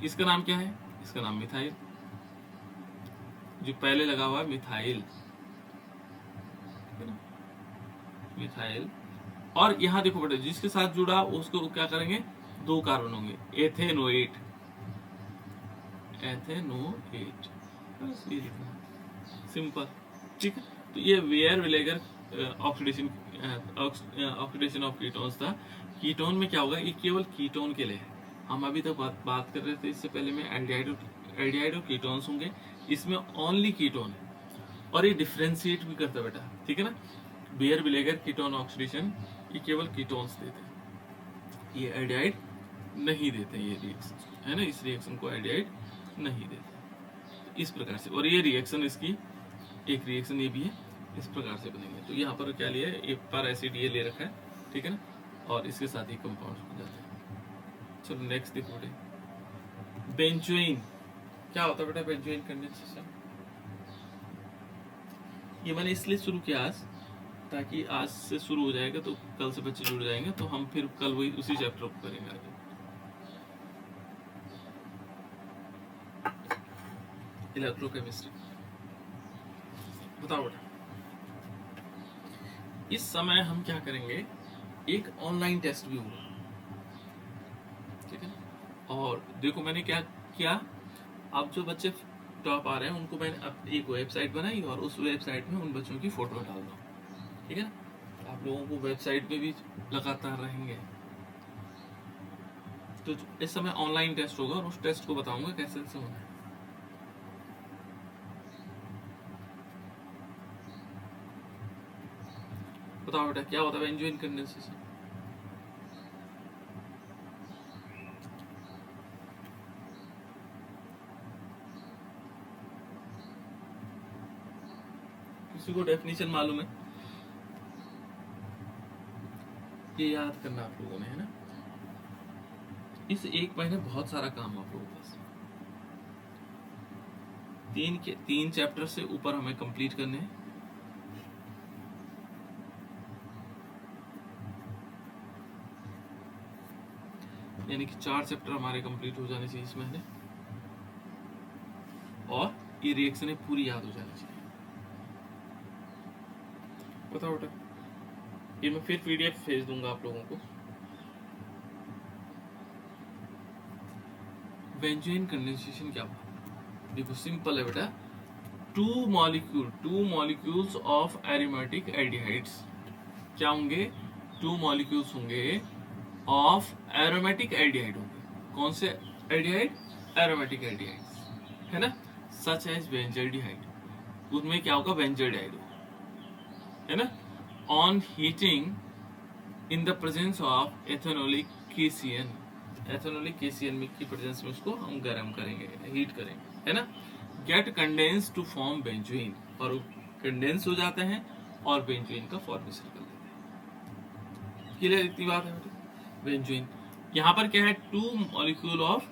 इसका नाम क्या है, इसका नाम मिथाइल, जो पहले लगा हुआ है मिथाइल, मिथाइल। और यहाँ देखो बेटा, जिसके साथ जुड़ा उसको क्या करेंगे, 2 कार्बन होंगे, एथेनोएट, एथेनोएट, बस ये लिखना है, सिंपल, ठीक है। तो ये वेयर विलेगर ऑक्सीडेशन ऑफ कीटोन्स था। कीटोन में क्या होगा, ये केवल कीटोन के लिए है। हम अभी तक बात कर रहे थे इससे पहले में एल्डिहाइड और कीटोन्स होंगे, इसमें ओनली कीटोन है और ये डिफ्रेंशिएट भी करता है बेटा, ठीक है ना। बेयर विलेगर कीटोन ऑक्सीडेशन ये केवल कीटोन्स देते हैं, ये एल्डिहाइड नहीं देते, ये रिएक्शन है ना, इस रिएक्शन को एल्डिहाइड नहीं देते, इस प्रकार से। और ये रिएक्शन, इसकी एक रिएक्शन ये भी है, इस प्रकार से बनेंगे। तो यहाँ पर क्या लिया है, एक पर एसिड ये ले रखा है, ठीक है ना, और इसके साथ ही कंपाउंड हो जाते हैं। चलो नेक्स्ट देखो बेटे, बेंजोइन। क्या होता है बेटा बेंजोइन कंडेंसेशन, ये मैंने इसलिए शुरू किया आज, ताकि आज से शुरू हो जाएगा तो कल से बच्चे जुड़ जाएंगे, तो हम फिर कल वही उसी चैप्टर को करेंगे आगे। इलेक्ट्रोकेमिस्ट्री, बताओ बेटा। इस समय हम क्या करेंगे, एक ऑनलाइन टेस्ट भी होगा, ठीक है। और देखो मैंने क्या किया, अब जो बच्चे टॉप आ रहे हैं उनको मैंने अब एक वेबसाइट बनाई और उस वेबसाइट में उन बच्चों की फोटो डाल दूँ, ठीक है ना। आप लोगों को वेबसाइट पे भी लगातार रहेंगे। तो इस समय ऑनलाइन टेस्ट होगा और उस टेस्ट को बताऊंगा कैसे कैसे होना है। बताओ बेटा क्या होता है बेंजोइन कंडेंसेशन? किसी को डेफिनेशन मालूम है? ये याद करना आप लोगों ने, है ना। इस एक महीने बहुत सारा काम आप लोगों के पास, 3 चैप्टर से ऊपर हमें कंप्लीट करने हैं। यानी कि 4 चैप्टर हमारे कंप्लीट हो जाने चाहिए इस महीने, और ये रिएक्शनें पूरी याद हो जानी चाहिए। बताओ बेटा, ये मैं फिर पीडीएफ भेज दूंगा आप लोगों को। बेंजोइन कंडेंसेशन क्या हुआ? देखो सिंपल है बेटा, to molecules of aromatic aldehydes क्या होंगे? 2 मॉलिक्यूल्स होंगे ऑफ एरोमेटिक एल्डिहाइड होंगे। कौन से एल्डिहाइड? एरोमेटिक एल्डिहाइड्स, है ना, सच एज बेंजल्डिहाइड। उनमें क्या होगा? बेंजल्डिहाइड होगा, है ना। On heating in the presence of एथेनोलिक cation, एथेनोलिक cation में की प्रेजेंस में उसको हम गर्म करेंगे, हीट करेंगे, है ना। Get condense to form benzoin, और कंडेंस हो जाते हैं और बेंजोइन का फॉर्मेशन कर देते हैं। क्लियर इतनी बात है बेटा। बेंजोइन यहाँ पर क्या है? 2 molecule of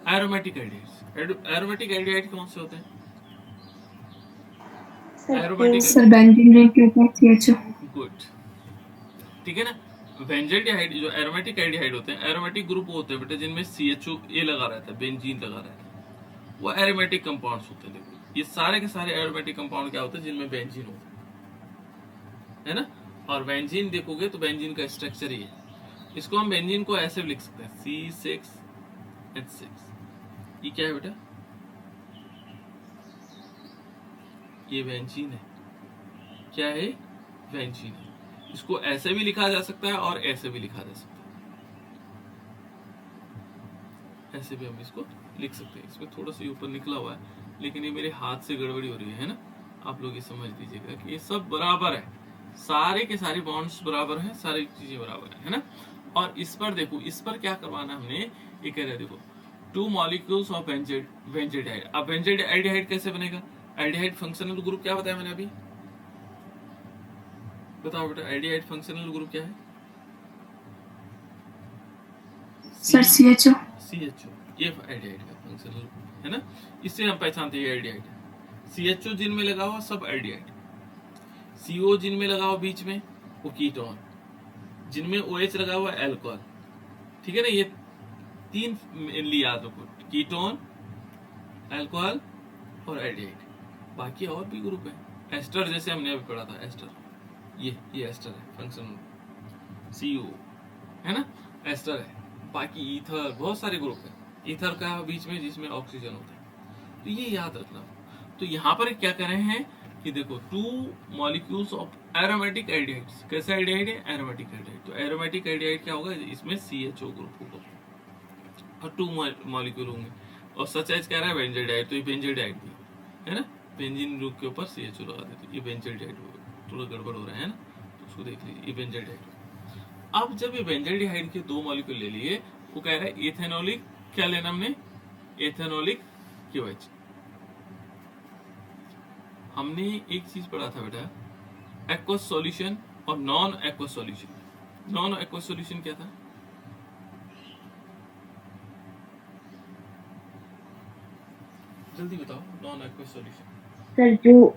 aromatic aldehydes. Aromatic aldehyde कौन से होते हैं? एरोमेटिक सर बेंजीन रिंग के ऊपर CHO। गुड, ठीक है ना। बेंजल्डिहाइड जो एरोमेटिक एल्डिहाइड होते हैं, एरोमेटिक ग्रुप होते हैं बेटा जिनमें CHO ये लगा रहता है, बेंजीन लगा रहता है, वो एरोमेटिक कंपाउंड्स होते हैं। देखो ये सारे के सारे एरोमेटिक कंपाउंड क्या होते हैं? जिनमें बेंजीन होता है ना। और बेंजीन देखोगे तो बेंजीन का स्ट्रक्चर ही है। इसको हम बेंजीन को ऐसे भी लिख सकते हैं, C6H6। ये क्या है बेटा? ये बेंजीन है। क्या है? बेंजीन है। इसको ऐसे भी लिखा जा सकता है और ऐसे भी लिखा जा सकता है, ऐसे भी हम इसको लिख सकते हैं। इसमें थोड़ा सा ऊपर निकला हुआ है, लेकिन ये मेरे हाथ से गड़बड़ी हो रही है ना। आप लोग ये समझ लीजिएगा कि ये सब बराबर है, सारे के सारे बॉन्ड्स बराबर हैं, सारी चीजें बराबर है ना। और इस पर देखो, इस पर क्या करवाना हमने, ये कह रहे हैं देखो 2 मॉलिक्यूल्स ऑफ बेंजल्डिहाइड। अब बेंजल्डिहाइड कैसे बनेगा? एल्डिहाइड फंक्शनल ग्रुप क्या बताया मैंने अभी? बताओ बेटा, एल्डिहाइड फंक्शनल ग्रुप क्या है? Sir CHO। CHO, ये एल्डिहाइड का फंक्शनल ग्रुप है ना। इससे हम पहचानते हैं एल्डिहाइड है। CHO जिनमें लगा हुआ सब एल्डिहाइड, CO जिनमें लगा हुआ बीच में वो कीटोन, जिनमें OH लगा हुआ एल्कोहल, ठीक है ना। ये 3 मेनली याद रखो, कीटोन, एल्कोहल और एल्डिहाइड। बाकी और भी ग्रुप है, एस्टर जैसे हमने अभी पढ़ा था, एस्टर, ये एस्टर है फंक्शनल, CO है ना, एस्टर है। बाकी ईथर, बहुत सारे ग्रुप है। ईथर का बीच में जिसमें ऑक्सीजन होता है, तो ये याद रखना। तो यहाँ पर क्या कर रहे हैं कि देखो 2 मॉलिक्यूल्स ऑफ एरोमेटिक एल्डिहाइड्स। कैसा एल्डिहाइड है? Aromatic aldehyde. तो एरोमेटिक एल्डिहाइड क्या होगा? इसमें CHO ग्रुप होगा और 2 मॉलिक्यूल होंगे, और सच एज कह रहा है बेंजल्डिहाइड, तो ये बेंजल्डिहाइड भी है ना। बेंजीन ग्रुप के ऊपर CHO लगा देते, ये बेंजल्डिहाइड होगा। थोड़ा गड़बड़ हो रहा है ना, तो उसको देख लीजिए, ये बेंजल्डिहाइड। अब जब ये बेंजल्डिहाइड के 2 मॉलिक्यूल ले लिए, वो कह रहा है इथेनॉलिक, क्या लेना हमने? Ethanolic QH। हमने एक चीज पढ़ा था बेटा, एक्वस सॉल्यूशन और non aqueous solution. Non aqueous solution क्या था? जल्दी बताओ, नॉन एक्वस सॉल्यूशन। सर जो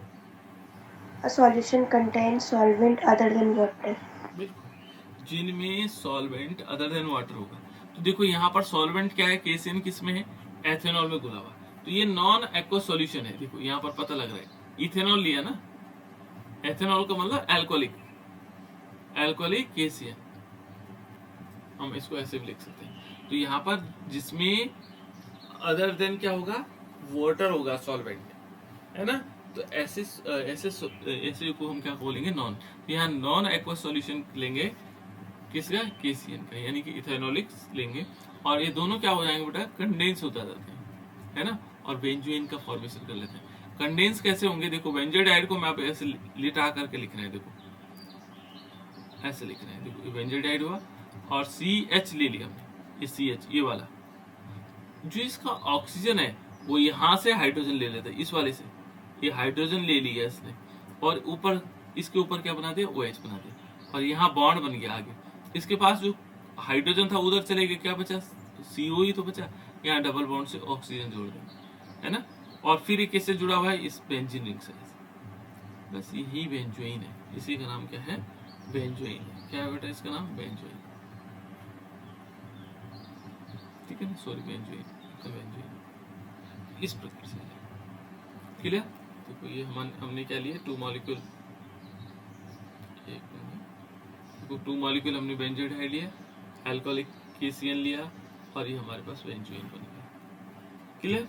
a solution contains solvent other than water। बिल्कुल, जिनमें सॉल्वेंट अदर देन वाटर होगा। तो देखो यहाँ पर सॉल्वेंट क्या है? केसिन किसमें है? एथेनॉल में घुला हुआ। तो ये नॉन एक्वस सॉल्यूशन है। देखो यहाँ पर पता लग रहा है, इथेनॉल लिया ना, एथेनॉल का मतलब एल्कोहलिक, एल्कोहलिक केसियन, हम इसको ऐसे भी लिख सकते हैं। तो यहाँ पर जिसमें अदर देन क्या होगा? वाटर होगा, सॉल्वेंट, है ना। तो ऐसे ऐसे को हम क्या बोलेंगे, नॉन। तो यहाँ नॉन एक्वस सॉल्यूशन लेंगे किसका, केसीएन का, यानी कि इथेनॉलिक लेंगे, और ये दोनों क्या हो जाएंगे बेटा, कंडेंस होता जाते हैं, है ना, और बेंजोइन का फॉर्मेशन कर लेते हैं। कंडेंस कैसे होंगे, देखो बेंजोडाइड को मैं ऐसे लिटा करके लिख रहे हैं, देखो ऐसे लिख रहे हैं, देखो बेंजोडाइड हुआ और CH ले लिया हमने, ये CH ये वाला, जो इसका ऑक्सीजन है वो यहाँ से हाइड्रोजन ले लेता है, इस वाले से ये हाइड्रोजन ले लिया इसने, और ऊपर इसके ऊपर क्या बना दिया, OH बना दिया, और यहाँ बॉन्ड बन गया आगे। इसके पास जो हाइड्रोजन था उधर चले गए, क्या बचा, CO ही तो बचा, यहाँ डबल बॉन्ड से ऑक्सीजन जोड़ दिया, है ना, और फिर ये किससे जुड़ा हुआ है, इस बेंजीन रिंग से, बस यही बेंजोइन है, इसी का नाम क्या है, बेंजोइन है। क्या है बेटा इसका नाम, बेंजोइन, ठीक है ना, सॉरी बेंजोइन, बेंजोइन इस प्रकार से क्लियर। तो ये हमने क्या लिया, 2 मॉलिक्यूल, देखो 2 मॉलिक्यूल हमने बेंजोडाइड लिया, अल्कोहलिक KCN लिया, और ये हमारे पास बेंजोइन बन गया। क्लियर,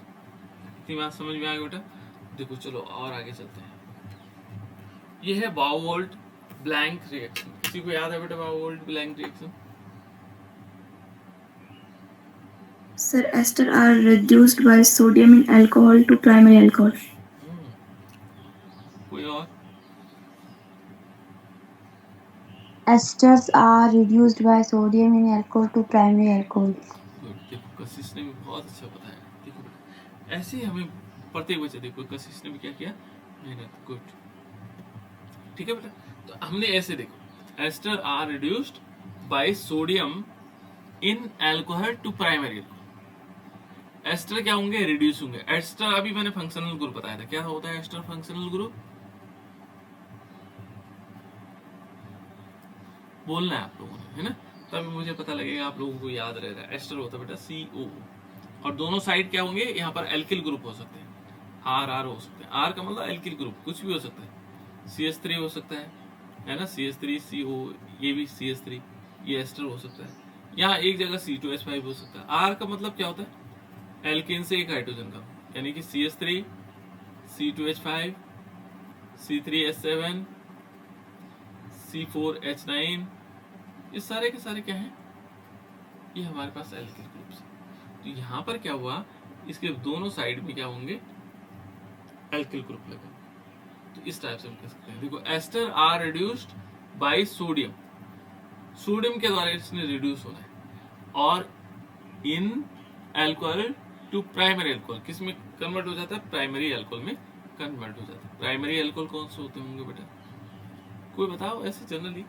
इतनी बात समझ में आ गई बेटा। देखो चलो और आगे चलते हैं। ये है बाउवोल्ट ब्लैंक रिएक्शन, किसी को याद है बेटा Bouveault Blanc reaction? Sir, ester are reduced by sodium in alcohol to primary alcohol. कोई और? Esters are reduced by sodium in alcohol to primary alcohol. देखो कशिश ने भी बहुत अच्छा बताया। देखो बेटा ऐसे ही हमें प्रत्येक बच्चे, देखो कशिश ने भी क्या किया, मेहनत, गुड, ठीक है बेटा। तो हमने ऐसे देखो, ester are reduced by sodium in alcohol to primary alcohol. Ester क्या होंगे, रिड्यूस होंगे। एस्टर अभी मैंने फंक्शनल ग्रुप बताया था, क्या होता है एस्टर फंक्शनल ग्रुप, बोलना है आप लोगों ने, है ना, तब मुझे पता लगेगा आप लोगों को याद रह रहा है। एस्टर होता है बेटा CO, और दोनों साइड क्या होंगे, यहाँ पर एल्किल ग्रुप हो सकते हैं, RR हो सकते हैं, R का मतलब एल्किल ग्रुप, कुछ भी हो सकता है, CH3 हो सकता है ना, CH3CO, ये भी CH3, ये एस्टर हो सकता है। यहाँ एक जगह C2H5 हो सकता है। R का मतलब क्या होता है, एल्केन से एक हाइड्रोजन का, यानी कि CH3, C2H5, C3H7, C4H9, ये सारे के सारे क्या हैं, ये हमारे पास एल्किल ग्रुप्स हैं। तो यहाँ पर क्या हुआ, इसके दोनों साइड में क्या होंगे, एल्किल ग्रुप लगा। तो इस टाइप से हम कह सकते हैं। देखो ester are reduced by sodium, sodium के द्वारा इसने रिड्यूस होना है, और in alcohol to primary alcohol, किस में कन्वर्ट हो जाता है, प्राइमरी अल्कोहल में कन्वर्ट हो जाता है। प्राइमरी अल्कोहल कौन से होते होंगे बेटा, कोई बताओ ऐसे जनरली।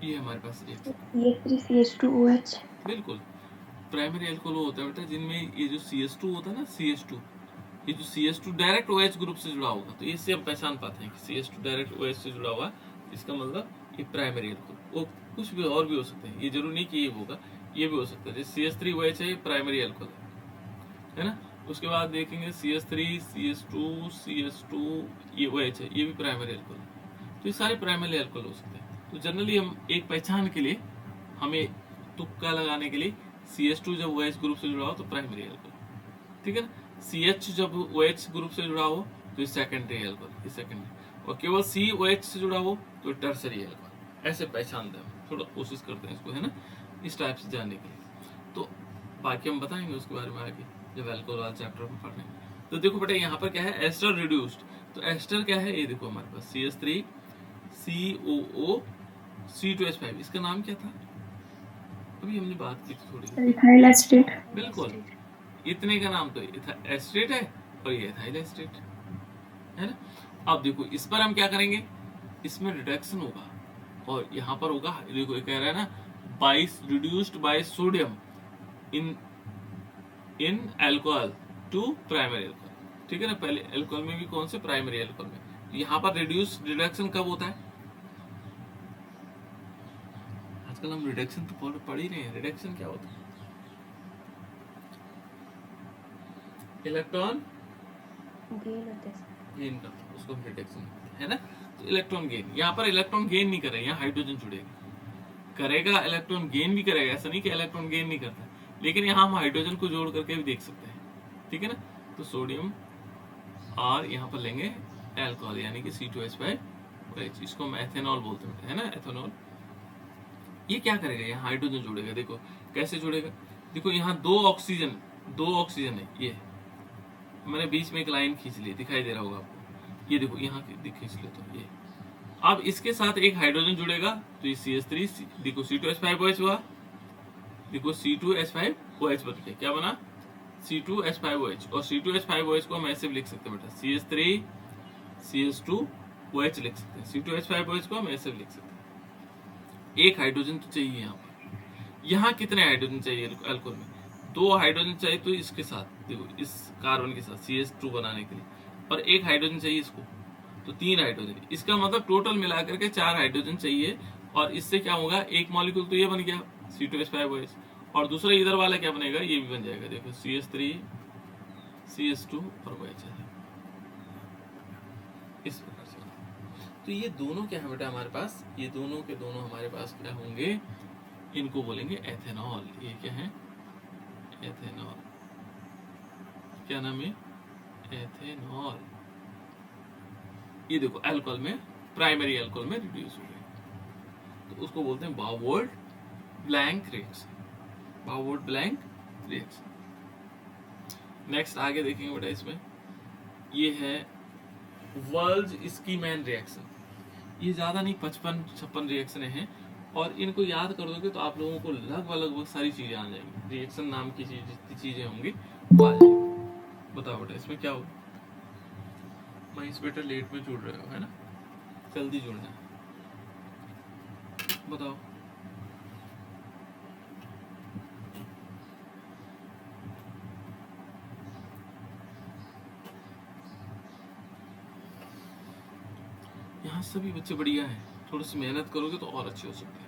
ये हमारे पास CH3CH2OH। बिल्कुल, प्राइमरी अल्कोहल होता है बेटा जिनमें ये जो CH2 होता है ना, CH2, ये जो CH2 डायरेक्ट OH ग्रुप से जुड़ा होगा, तो इससे हम पहचान पाते हैं कि CH2 डायरेक्ट OH से जुड़ा हुआ, इसका मतलब ये प्राइमरी अल्कोहल। वो कुछ भी और भी हो सकते हैं, ये जरूरी नहीं कि ये होगा, ये भी हो सकता है। जैसे CH3OH है, ये प्राइमरी अल्कोहल है ना। उसके बाद देखेंगे CH3, CH2, CH2, ये OH है, ये भी प्राइमरी अल्कोहल है। तो ये सारे प्राइमरी अल्कोहल हो सकते हैं। तो जनरली हम एक पहचान के लिए, हमें तुक्का लगाने के लिए, CH2 जब OH ग्रुप से जुड़ा हो तो प्राइमरी अल्कोहल, ठीक है ना। CH जब OH ग्रुप से जुड़ा हो तो ये सेकेंडरी अल्कोहल, ये सेकेंडरी, और केवल COH से जुड़ा हो तो टर्सरी अल्कोहल। ऐसे पहचान दें, थोड़ा कोशिश करते हैं इसको, है ना, इस टाइप से जानने के लिए। तो बाकी हम बताएंगे उसके बारे में आगे जब अल्कोहल वाला चैप्टर में पढ़ेंगे। तो देखो बेटा यहाँ पर क्या है, एस्टर रिड्यूस्ड। तो एस्टर क्या है, ये देखो हमारे पास CH3, COO, C2H5, इसका नाम क्या था, अभी हमने बात की थी थोड़ी, इथाइल एस्टेट। बिल्कुल, इतने का नाम तो एस्टेट है, और ये इथाइल एस्टेट है ना। अब देखो इस पर हम क्या करेंगे, इसमें रिडक्शन होगा, और यहाँ पर होगा, देखो ये कह रहा है ना, बाइस reduced by sodium in alcohol to primary alcohol, ठीक है ना। पहले अल्कोहल में भी कौन से, प्राइमरी अल्कोहल में। यहाँ पर रिडक्शन कब होता है, आजकल हम रिडक्शन तो पढ़ ही रहे हैं। रिडक्शन क्या होता है, इलेक्ट्रॉन गेन करता है, उसको रिडक्शन है ना। तो इलेक्ट्रॉन गेन, यहाँ पर इलेक्ट्रॉन गेन नहीं करेगा, यहाँ हाइड्रोजन जुड़ेगा, करेगा इलेक्ट्रॉन गेन भी करेगा, ऐसा नहीं कि इलेक्ट्रॉन गेन नहीं करता, लेकिन यहाँ हम हाइड्रोजन को जोड़ करके भी देख सकते हैं, ठीक है ना। तो सोडियम और यहाँ पर लेंगे एल्कोहल यानी कि C2H5OH, इसको हम एथेनॉल बोलते हैं, है ना, एथेनॉल। ये क्या करेगा, यहाँ हाइड्रोजन जुड़ेगा, देखो कैसे जुड़ेगा, देखो यहाँ दो ऑक्सीजन है, ये मैंने बीच में एक लाइन खींच ली, दिखाई दे रहा होगा आपको, ये देखो यहाँ खींच ले तो ये, अब इसके साथ एक हाइड्रोजन जुड़ेगा तो ये CH3, देखो C2H5OH हुआ, देखो C2H5OH बन गया, क्या बना, C2H5OH, और C2H5OH को हम ऐसे भी लिख सकते हैं बेटा, CH3 CH2OH लिख सकते हैं, C2H5OH को हम ऐसे भी लिख सकते हैं। एक हाइड्रोजन तो चाहिए यहाँ पर, यहाँ कितने हाइड्रोजन चाहिए अल्कोहल में, 2 हाइड्रोजन चाहिए, तो इसके साथ देखो इस कार्बन के साथ CH2 बनाने के लिए, और एक हाइड्रोजन चाहिए इसको, तो 3 हाइड्रोजन, इसका मतलब टोटल मिलाकर के 4 हाइड्रोजन चाहिए, और इससे क्या होगा, एक मॉलिक्यूल तो ये बन गया C2H5OH, और दूसरा इधर वाला क्या बनेगा, ये भी बन जाएगा, देखो CH3 CH2 और OH है, इस प्रकार से। तो ये दोनों क्या है बेटा हमारे पास, ये दोनों के दोनों हमारे पास क्या होंगे, इनको बोलेंगे एथेनॉल। ये क्या है, एथेनॉल, क्या नाम है, एथेनॉल। ये देखो अल्कोहल में, प्राइमरी अल्कोहल में रिड्यूस हो गए, तो उसको बोलते हैं Bouveault Blanc reaction, Bouveault Blanc reaction. Next आगे देखेंगे बेटा, इसमें ये है वर्ल्ज-स्कीमैन रिएक्शन। ये ज्यादा नहीं, 55-56 रिएक्शन हैं, और इनको याद कर दोगे तो आप लोगों को लगभग सारी चीजें आ जाएंगी, रिएक्शन नाम की जितनी चीजें होंगी वो आ जाएंगी। बताओ बेटा इसमें क्या होगा, माइस बेटा लेट में जुड़ रहे हो, है ना, जल्दी जुड़ना है, बताओ। यहाँ सभी बच्चे बढ़िया हैं, थोड़ी सी मेहनत करोगे तो और अच्छे हो सकते हैं।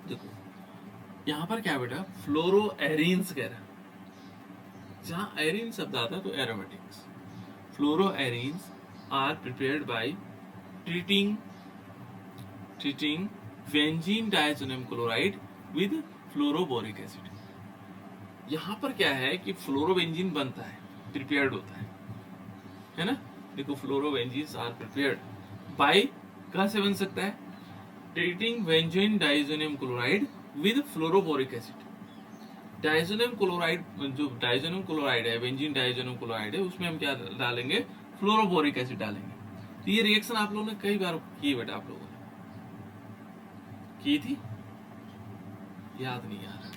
देखो यहाँ पर क्या बेटा, फ्लोरो एरीन्स कह रहा है, जहाँ एरीन शब्द आता है तो aromatics, fluoro arenes are prepared by treating benzene diazonium chloride with fluoroboric acid. यहाँ पर क्या है कि फ्लोरोबेंजीन बनता है, प्रिपेयर्ड होता है ना, देखो फ्लोरोबेंजीन्स आर प्रिपेयर्ड बाय, कहाँ से बन सकता है, treating benzene diazonium chloride with fluoroboric acid. Diazonium chloride, जो डायज़ोनियम क्लोराइड है, बेंजीन डायज़ोनियम क्लोराइड है, उसमें हम क्या डालेंगे, फ्लोरोबोरिक एसिड डालेंगे। तो ये रिएक्शन आप लोगों ने कई बार की बेटा, आप लोगों ने की थी, याद नहीं आ रहा,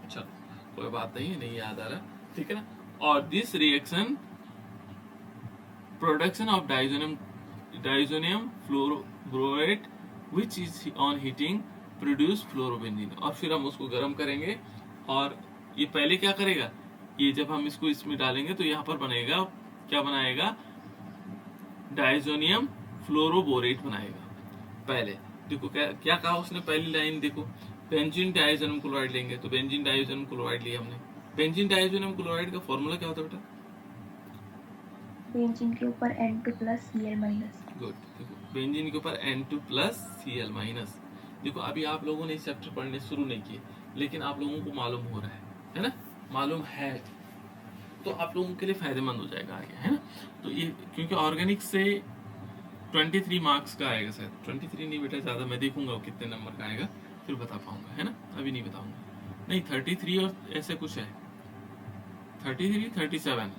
चलो कोई बात नहीं याद आ रहा, ठीक है ना। और this reaction production of diazonium fluoroborate which is on heating produce fluorobenzene, और फिर हम उसको गर्म करेंगे, और ये पहले क्या करेगा, ये जब हम इसको इसमें डालेंगे तो यहाँ पर बनेगा, क्या बनाएगा, डायज़ोनियम फ्लोरोबोरेट बनाएगा। पहले देखो क्या कहा उसने, पहली लाइन देखो, बेंजीन डायज़ोनियम क्लोराइड लेंगे, तो बेंजीन डायज़ोनियम क्लोराइड लिया हमने, बेंजीन डायज़ोनियम क्लोराइड का फॉर्मूला क्या होता है बेटा, बेंजीन के ऊपर N2+Cl-। गुड, देखो बेंजीन के ऊपर N2+Cl-। देखो अभी आप लोगों ने चैप्टर पढ़ने शुरू नहीं किए, लेकिन आप लोगों को मालूम हो रहा है ना, मालूम है, तो आप लोगों के लिए फायदेमंद हो जाएगा आगे, है ना। तो ये क्योंकि ऑर्गेनिक से 23 मार्क्स का आएगा, शायद 23 नहीं बेटा, ज़्यादा, मैं देखूंगा वो कितने नंबर का आएगा फिर बता पाऊंगा, है ना, अभी नहीं बताऊंगा, नहीं 33 और ऐसे कुछ है, 33 37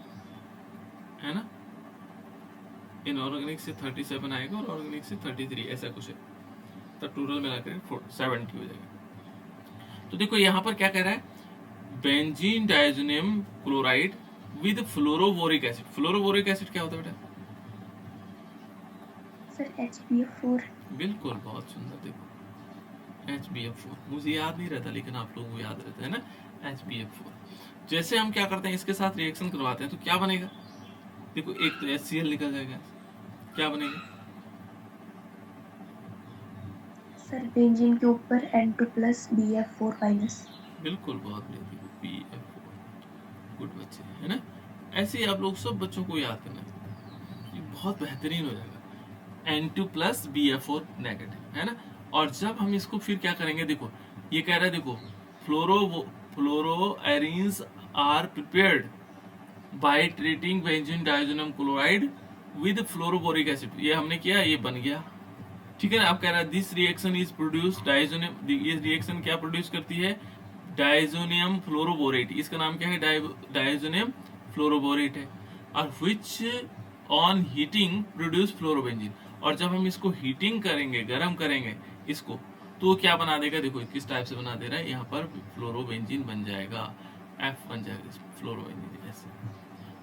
है ना, इनऑर्गेनिक से 37 आएगा और ऑर्गेनिक से 33, ऐसा कुछ है, तो टोटल मिलाकर 70 हो जाएगा। तो देखो यहाँ पर क्या कह रहा है, benzene diazonium chloride with fluoroboric acid. Fluoroboric acid क्या होता है बेटा, सर HbF4। बिल्कुल, बहुत सुंदर, देखो HbF4, मुझे याद नहीं रहता लेकिन आप लोगों को याद रहता है ना, HbF4। जैसे हम क्या करते हैं, इसके साथ रिएक्शन करवाते हैं तो क्या बनेगा, देखो एक तो HCl निकल जाएगा, क्या बनेगा सर, बेंजीन के ऊपर N2+BF4-। बिल्कुल, बहुत बढ़िया, देखो BF4, गुड बच्चे, है ना। ऐसे ही आप लोग सब बच्चों को याद करना है, ये बहुत बेहतरीन हो जाएगा, N2+BF4 नेगेटिव, है ना। और जब हम इसको फिर क्या करेंगे, देखो ये कह रहा है, देखो fluoroarenes are prepared by treating benzene diazonium chloride with fluoroboric acid. ये हमने किया, ये बन गया, ठीक है ना। अब कह रहा है this reaction is produce diazonium, ये रिएक्शन क्या प्रोड्यूस करती है, डाइजोनियम फ्लोरोबोरेट। इसका नाम क्या है, डाइजोनियम फ्लोरोबोरेट है। और which on heating produce fluorobenzene. और जब हम इसको हीटिंग करेंगे, गर्म करेंगे इसको, तो क्या बना देगा, देखो किस टाइप से बना दे रहा है, यहाँ पर फ्लोरोबेंजीन बन जाएगा, एफ बन जाएगा फ्लोरोबेंजीन ऐसे।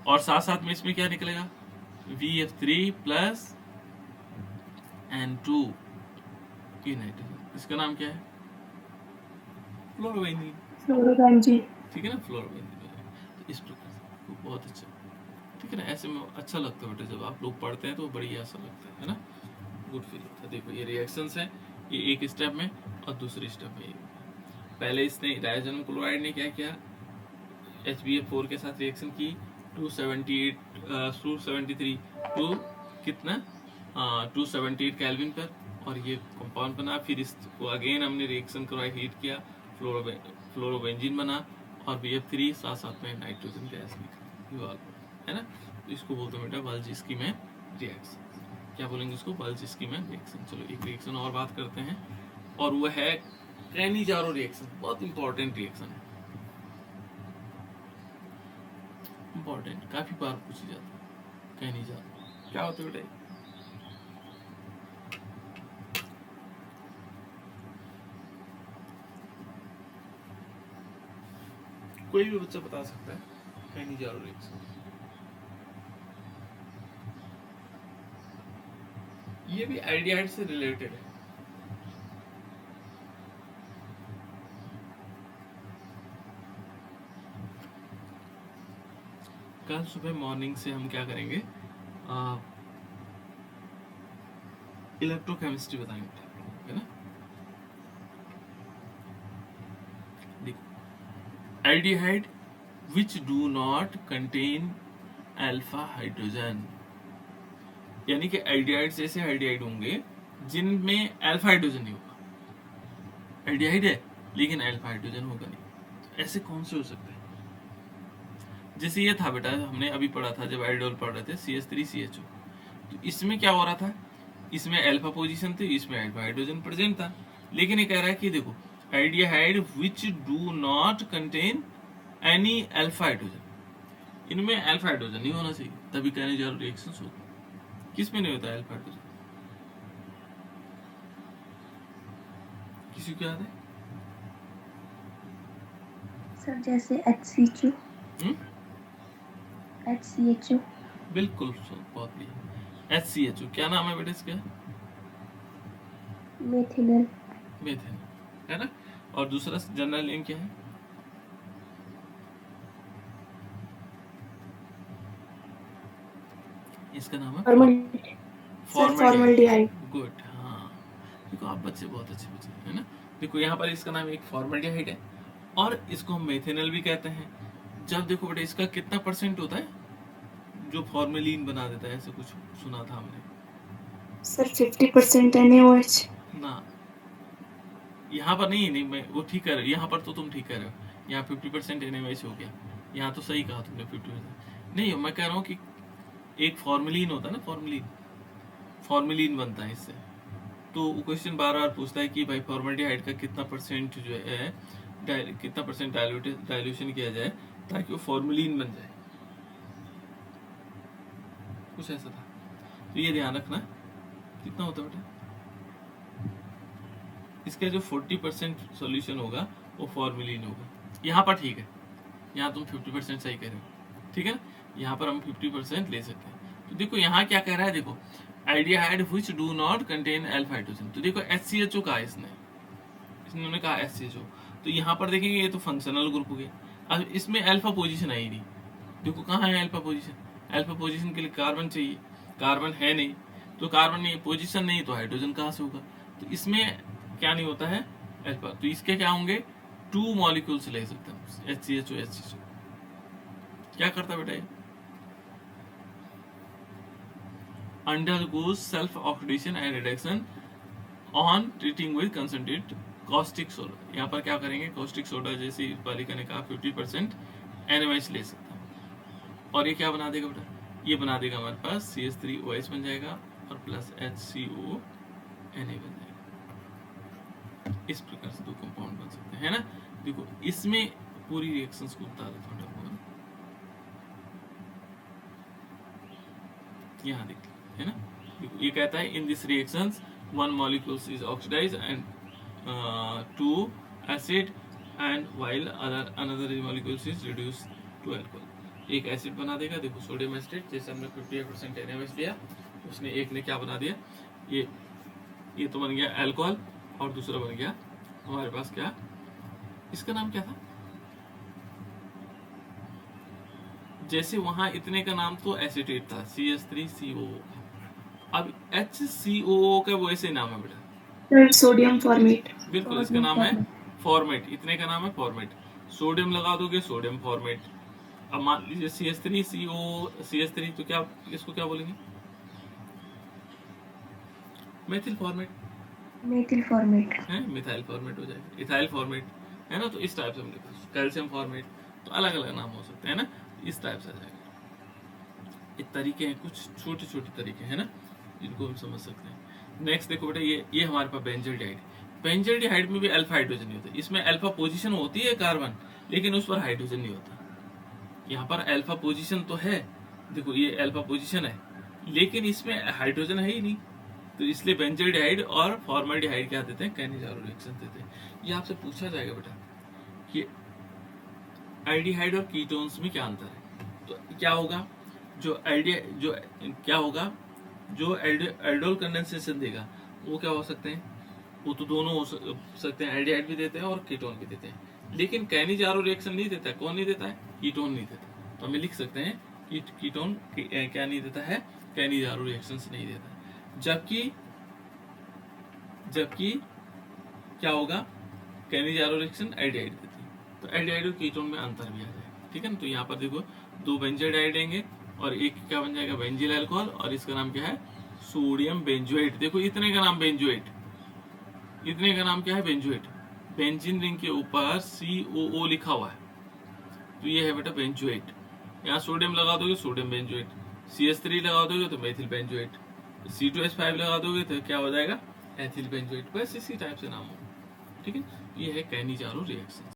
और साथ साथ में इसमें क्या निकलेगा, VF3 प्लस N2 की नाइट्रोजन। इसका नाम क्या है, फ्लोरोबेंजीन, फ्लोरोबेंजीन। ठीक है ना, फ्लोरोबेंजीन। तो इस प्रकार से बहुत अच्छा, ठीक है ना। ऐसे में अच्छा लगता है बेटा, जब आप लोग पढ़ते हैं तो बढ़िया ऐसा लगता है ना, गुड फील होता है। देखो ये रिएक्शंस है, ये एक स्टेप में और दूसरी स्टेप में। पहले इसने डाइजोनियम क्लोराइड ने क्या किया, HBF4 के साथ रिएक्शन की 273 टू कितना 278 केल्विन पर, और ये कंपाउंड बना। फिर इसको अगेन हमने रिएक्शन करवाई, हीट किया, फ्लोरोबेंजीन बना, और BF3 साथ साथ में नाइट्रोजन गैस निकली, है ना। तो इसको बोलते हैं बेटा वाल्जीस्की में रिएक्शन। क्या बोलेंगे इसको, वाल्जीस्की में रिएक्शन। चलो एक रिएक्शन और बात करते हैं, और वो है कैनिजारो रिएक्शन। बहुत इंपॉर्टेंट रिएक्शन है, इंपॉर्टेंट, काफी बार पूछी जाती है। कैनिजारो क्या होता है बेटा, कोई भी बच्चा बता सकता है कैनिजारो रिएक्शन। ये भी एल्डिहाइड से रिलेटेड है। कल सुबह मॉर्निंग से हम क्या करेंगे, इलेक्ट्रोकेमिस्ट्री बताएंगे, है ना। देखो aldehyde which do not contain alpha hydrogen, यानी कि एल्डिहाइड ऐसे एल्डिहाइड होंगे जिनमें अल्फा हाइड्रोजन नहीं होगा। एल्डिहाइड है लेकिन अल्फा हाइड्रोजन होगा नहीं। ऐसे कौन से हो सकते हैं, जैसे ये था बेटा, हमने अभी पढ़ा था जब एल्डोल पढ़ रहे थे, CH3CHO। तो इसमें क्या हो रहा था, इसमें अल्फा पोजीशन थी, इसमें अल्फा हाइड्रोजन प्रेजेंट था। लेकिन ये कह रहा है कि देखो aldehyde which do not contain any alpha hydrogen, इनमें अल्फा हाइड्रोजन नहीं होना चाहिए, तभी कैनिजारो रिएक्शंस होती। किस में नहीं होता अल्फा हाइड्रोजन, किसी को याद है सर जैसे HCHO, HCHO, बिल्कुल बहुत बढ़िया। HCHO क्या नाम है बेटा इसका, मेथिनल, मेथेन, है ना। और दूसरा जनरल नेम क्या है, इसका नाम है फॉर्मल्डिहाइड। गुड, हाँ देखो आप बच्चे बहुत अच्छे बच्चे, है ना। देखो यहाँ पर इसका नाम एक फॉर्मल्डिहाइड है, और इसको हम मेथेनल भी कहते हैं। जब देखो बेटा इसका कितना परसेंट होता है जो फॉर्मेलिन बना देता है, ऐसे कुछ सुना था हमने सर 50% NaOH। ना, यहाँ पर नहीं मैं वो ठीक कह रहे हो, यहाँ पर तो तुम ठीक कह रहे हो, यहाँ 50% NaOH हो गया, यहाँ तो सही कहा तुमने 50%। नहीं मैं कह रहा हूँ कि एक फॉर्मेलिन होता है ना, फॉर्मेलिन बनता है इससे। तो क्वेश्चन बार बार पूछता है कि भाई फॉर्मल्डिहाइड का कितना परसेंट जो है, कितना परसेंट डाइल्यूशन किया जाए ताकि वो फॉर्मेलिन बन जाए, कुछ ऐसा था। तो ये ध्यान रखना कितना होता है बेटा, इसका जो 40% सॉल्यूशन होगा वो फॉर्मेलिन होगा। यहाँ पर ठीक है, यहाँ तुम 50% सही कह रहे हो, ठीक है ना। यहाँ पर हम 50% ले सकते हैं। तो देखो यहाँ क्या कह रहा है, देखो aldehyde which do not contain alpha hydrogen. तो देखो HCHO कहा इसने कहा HCHO। तो यहाँ पर देखेंगे ये तो फंक्शनल ग्रुप हो गया। अब इसमें अल्फा पोजीशन आई नहीं, देखो कहाँ है अल्फा पोजीशन, अल्फा पोजीशन के लिए कार्बन चाहिए, कार्बन है नहीं, तो कार्बन नहीं, पोजीशन नहीं, तो हाइड्रोजन कहाँ से होगा। तो इसमें क्या नहीं होता है अल्फा, तो इसके क्या होंगे 2 मॉलिक्यूल्स ले सकते हैं, HCHO। क्या करता बेटा ये, undergoes self oxidation and reduction on treating with concentrated caustic soda, यहाँ पर क्या करेंगे, कॉस्टिक सोडा जैसे बालिका ने कहा 50% NaOH ले सकता हूँ, और ये क्या बना देगा बेटा, ये बना देगा हमारे पास CH3OH बन जाएगा और प्लस HCONA बन जाएगा। इस प्रकार से दो कंपाउंड बन सकते हैं ना। देखो इसमें पूरी रिएक्शंस को बता देता हूँ आपको, यहाँ देख है ना। देखो ये कहता है in this reactions one molecule is oxidized and to acid and while another molecule is reduced to alcohol। एक एसिड बना देगा, देखो सोडियम एसिड जैसे हमने 58% NaOH लिया, उसने एक ने क्या बना दिया, ये तो बन गया अल्कोहल, और दूसरा बन गया हमारे पास क्या, इसका नाम क्या था, जैसे वहां इतने का नाम तो एसिटेट था CH3COO, अब HCOO का वो ऐसे नाम है बेटा, सोडियम फॉर्मेट। बिल्कुल इसका नाम है फॉर्मेट, इतने का नाम है फॉर्मेट, सोडियम लगा दोगे सोडियम फॉर्मेट। अब मान लीजिए CH3 तो क्या, इसको क्या बोलेंगे, मेथिल फॉर्मेट है, मिथाइल फॉर्मेट हो जाएगा, इथाइल फॉर्मेट है ना। तो इस टाइप से हम लिखते हैं, कैल्शियम फॉर्मेट, तो अलग अलग नाम हो सकते हैं ना, इस टाइप से आ जाएगा। ये तरीके हैं, कुछ छोटे छोटे तरीके हैं ना, जिनको हम समझ सकते हैं। नेक्स्ट देखो बेटा, ये हमारे पास बेंजल्डिहाइड, बेंजल्डिहाइड में भी अल्फा हाइड्रोजन नहीं होता, इसमें अल्फा पोजीशन होती है कार्बन, लेकिन उस पर हाइड्रोजन नहीं होता। यहाँ पर अल्फा पोजीशन तो है, देखो ये अल्फा पोजीशन है, लेकिन इसमें हाइड्रोजन है ही नहीं, तो इसलिए बेंजल्डिहाइड और फॉर्मल्डिहाइड क्या देते हैं, कैनिजारो रिएक्शन देते हैं। ये आपसे पूछा जाएगा बेटा कि एल्डिहाइड और कीटोन्स में क्या अंतर है, तो क्या होगा, जो एल्डोल कंडेंसेशन देगा वो क्या हो सकते हैं, वो तो दोनों हो सकते हैं, एल्डिहाइड भी देते हैं और कीटोन भी देते हैं, लेकिन कैनिजारो रिएक्शन नहीं देता है। कौन नहीं देता है, कीटोन नहीं देता। तो हमें लिख सकते हैं कि कीटोन क्या नहीं देता है, कैनिजारो रिएक्शन नहीं देता है। जबकि क्या होगा, कैनिजारो रिएक्शन एल्डिहाइड देती है, तो एल्डिहाइड और कीटोन में अंतर भी आ जाएगा, ठीक है ना। तो यहाँ पर देखो दो बेंजल्डिहाइड देंगे और एक क्या बन जाएगा, बेंजिल अल्कोहल, और इसका नाम क्या है, सोडियम बेंजोएट। देखो इतने का नाम बेंजोएट, इतने का नाम क्या है, बेंजोएट। बेंजीन रिंग के ऊपर COO लिखा हुआ है, तो ये है बेटा बेंजोएट। यहाँ सोडियम लगा दोगे सोडियम बेंजोएट, CH3 लगा दोगे तो मेथिल बेंजोएट, C2H5 लगा दोगे तो क्या हो जाएगा, एथिल बेंजोएट। बस इसी टाइप से नाम होगा, ठीक है। ये है कैनिजारो रिएक्शन।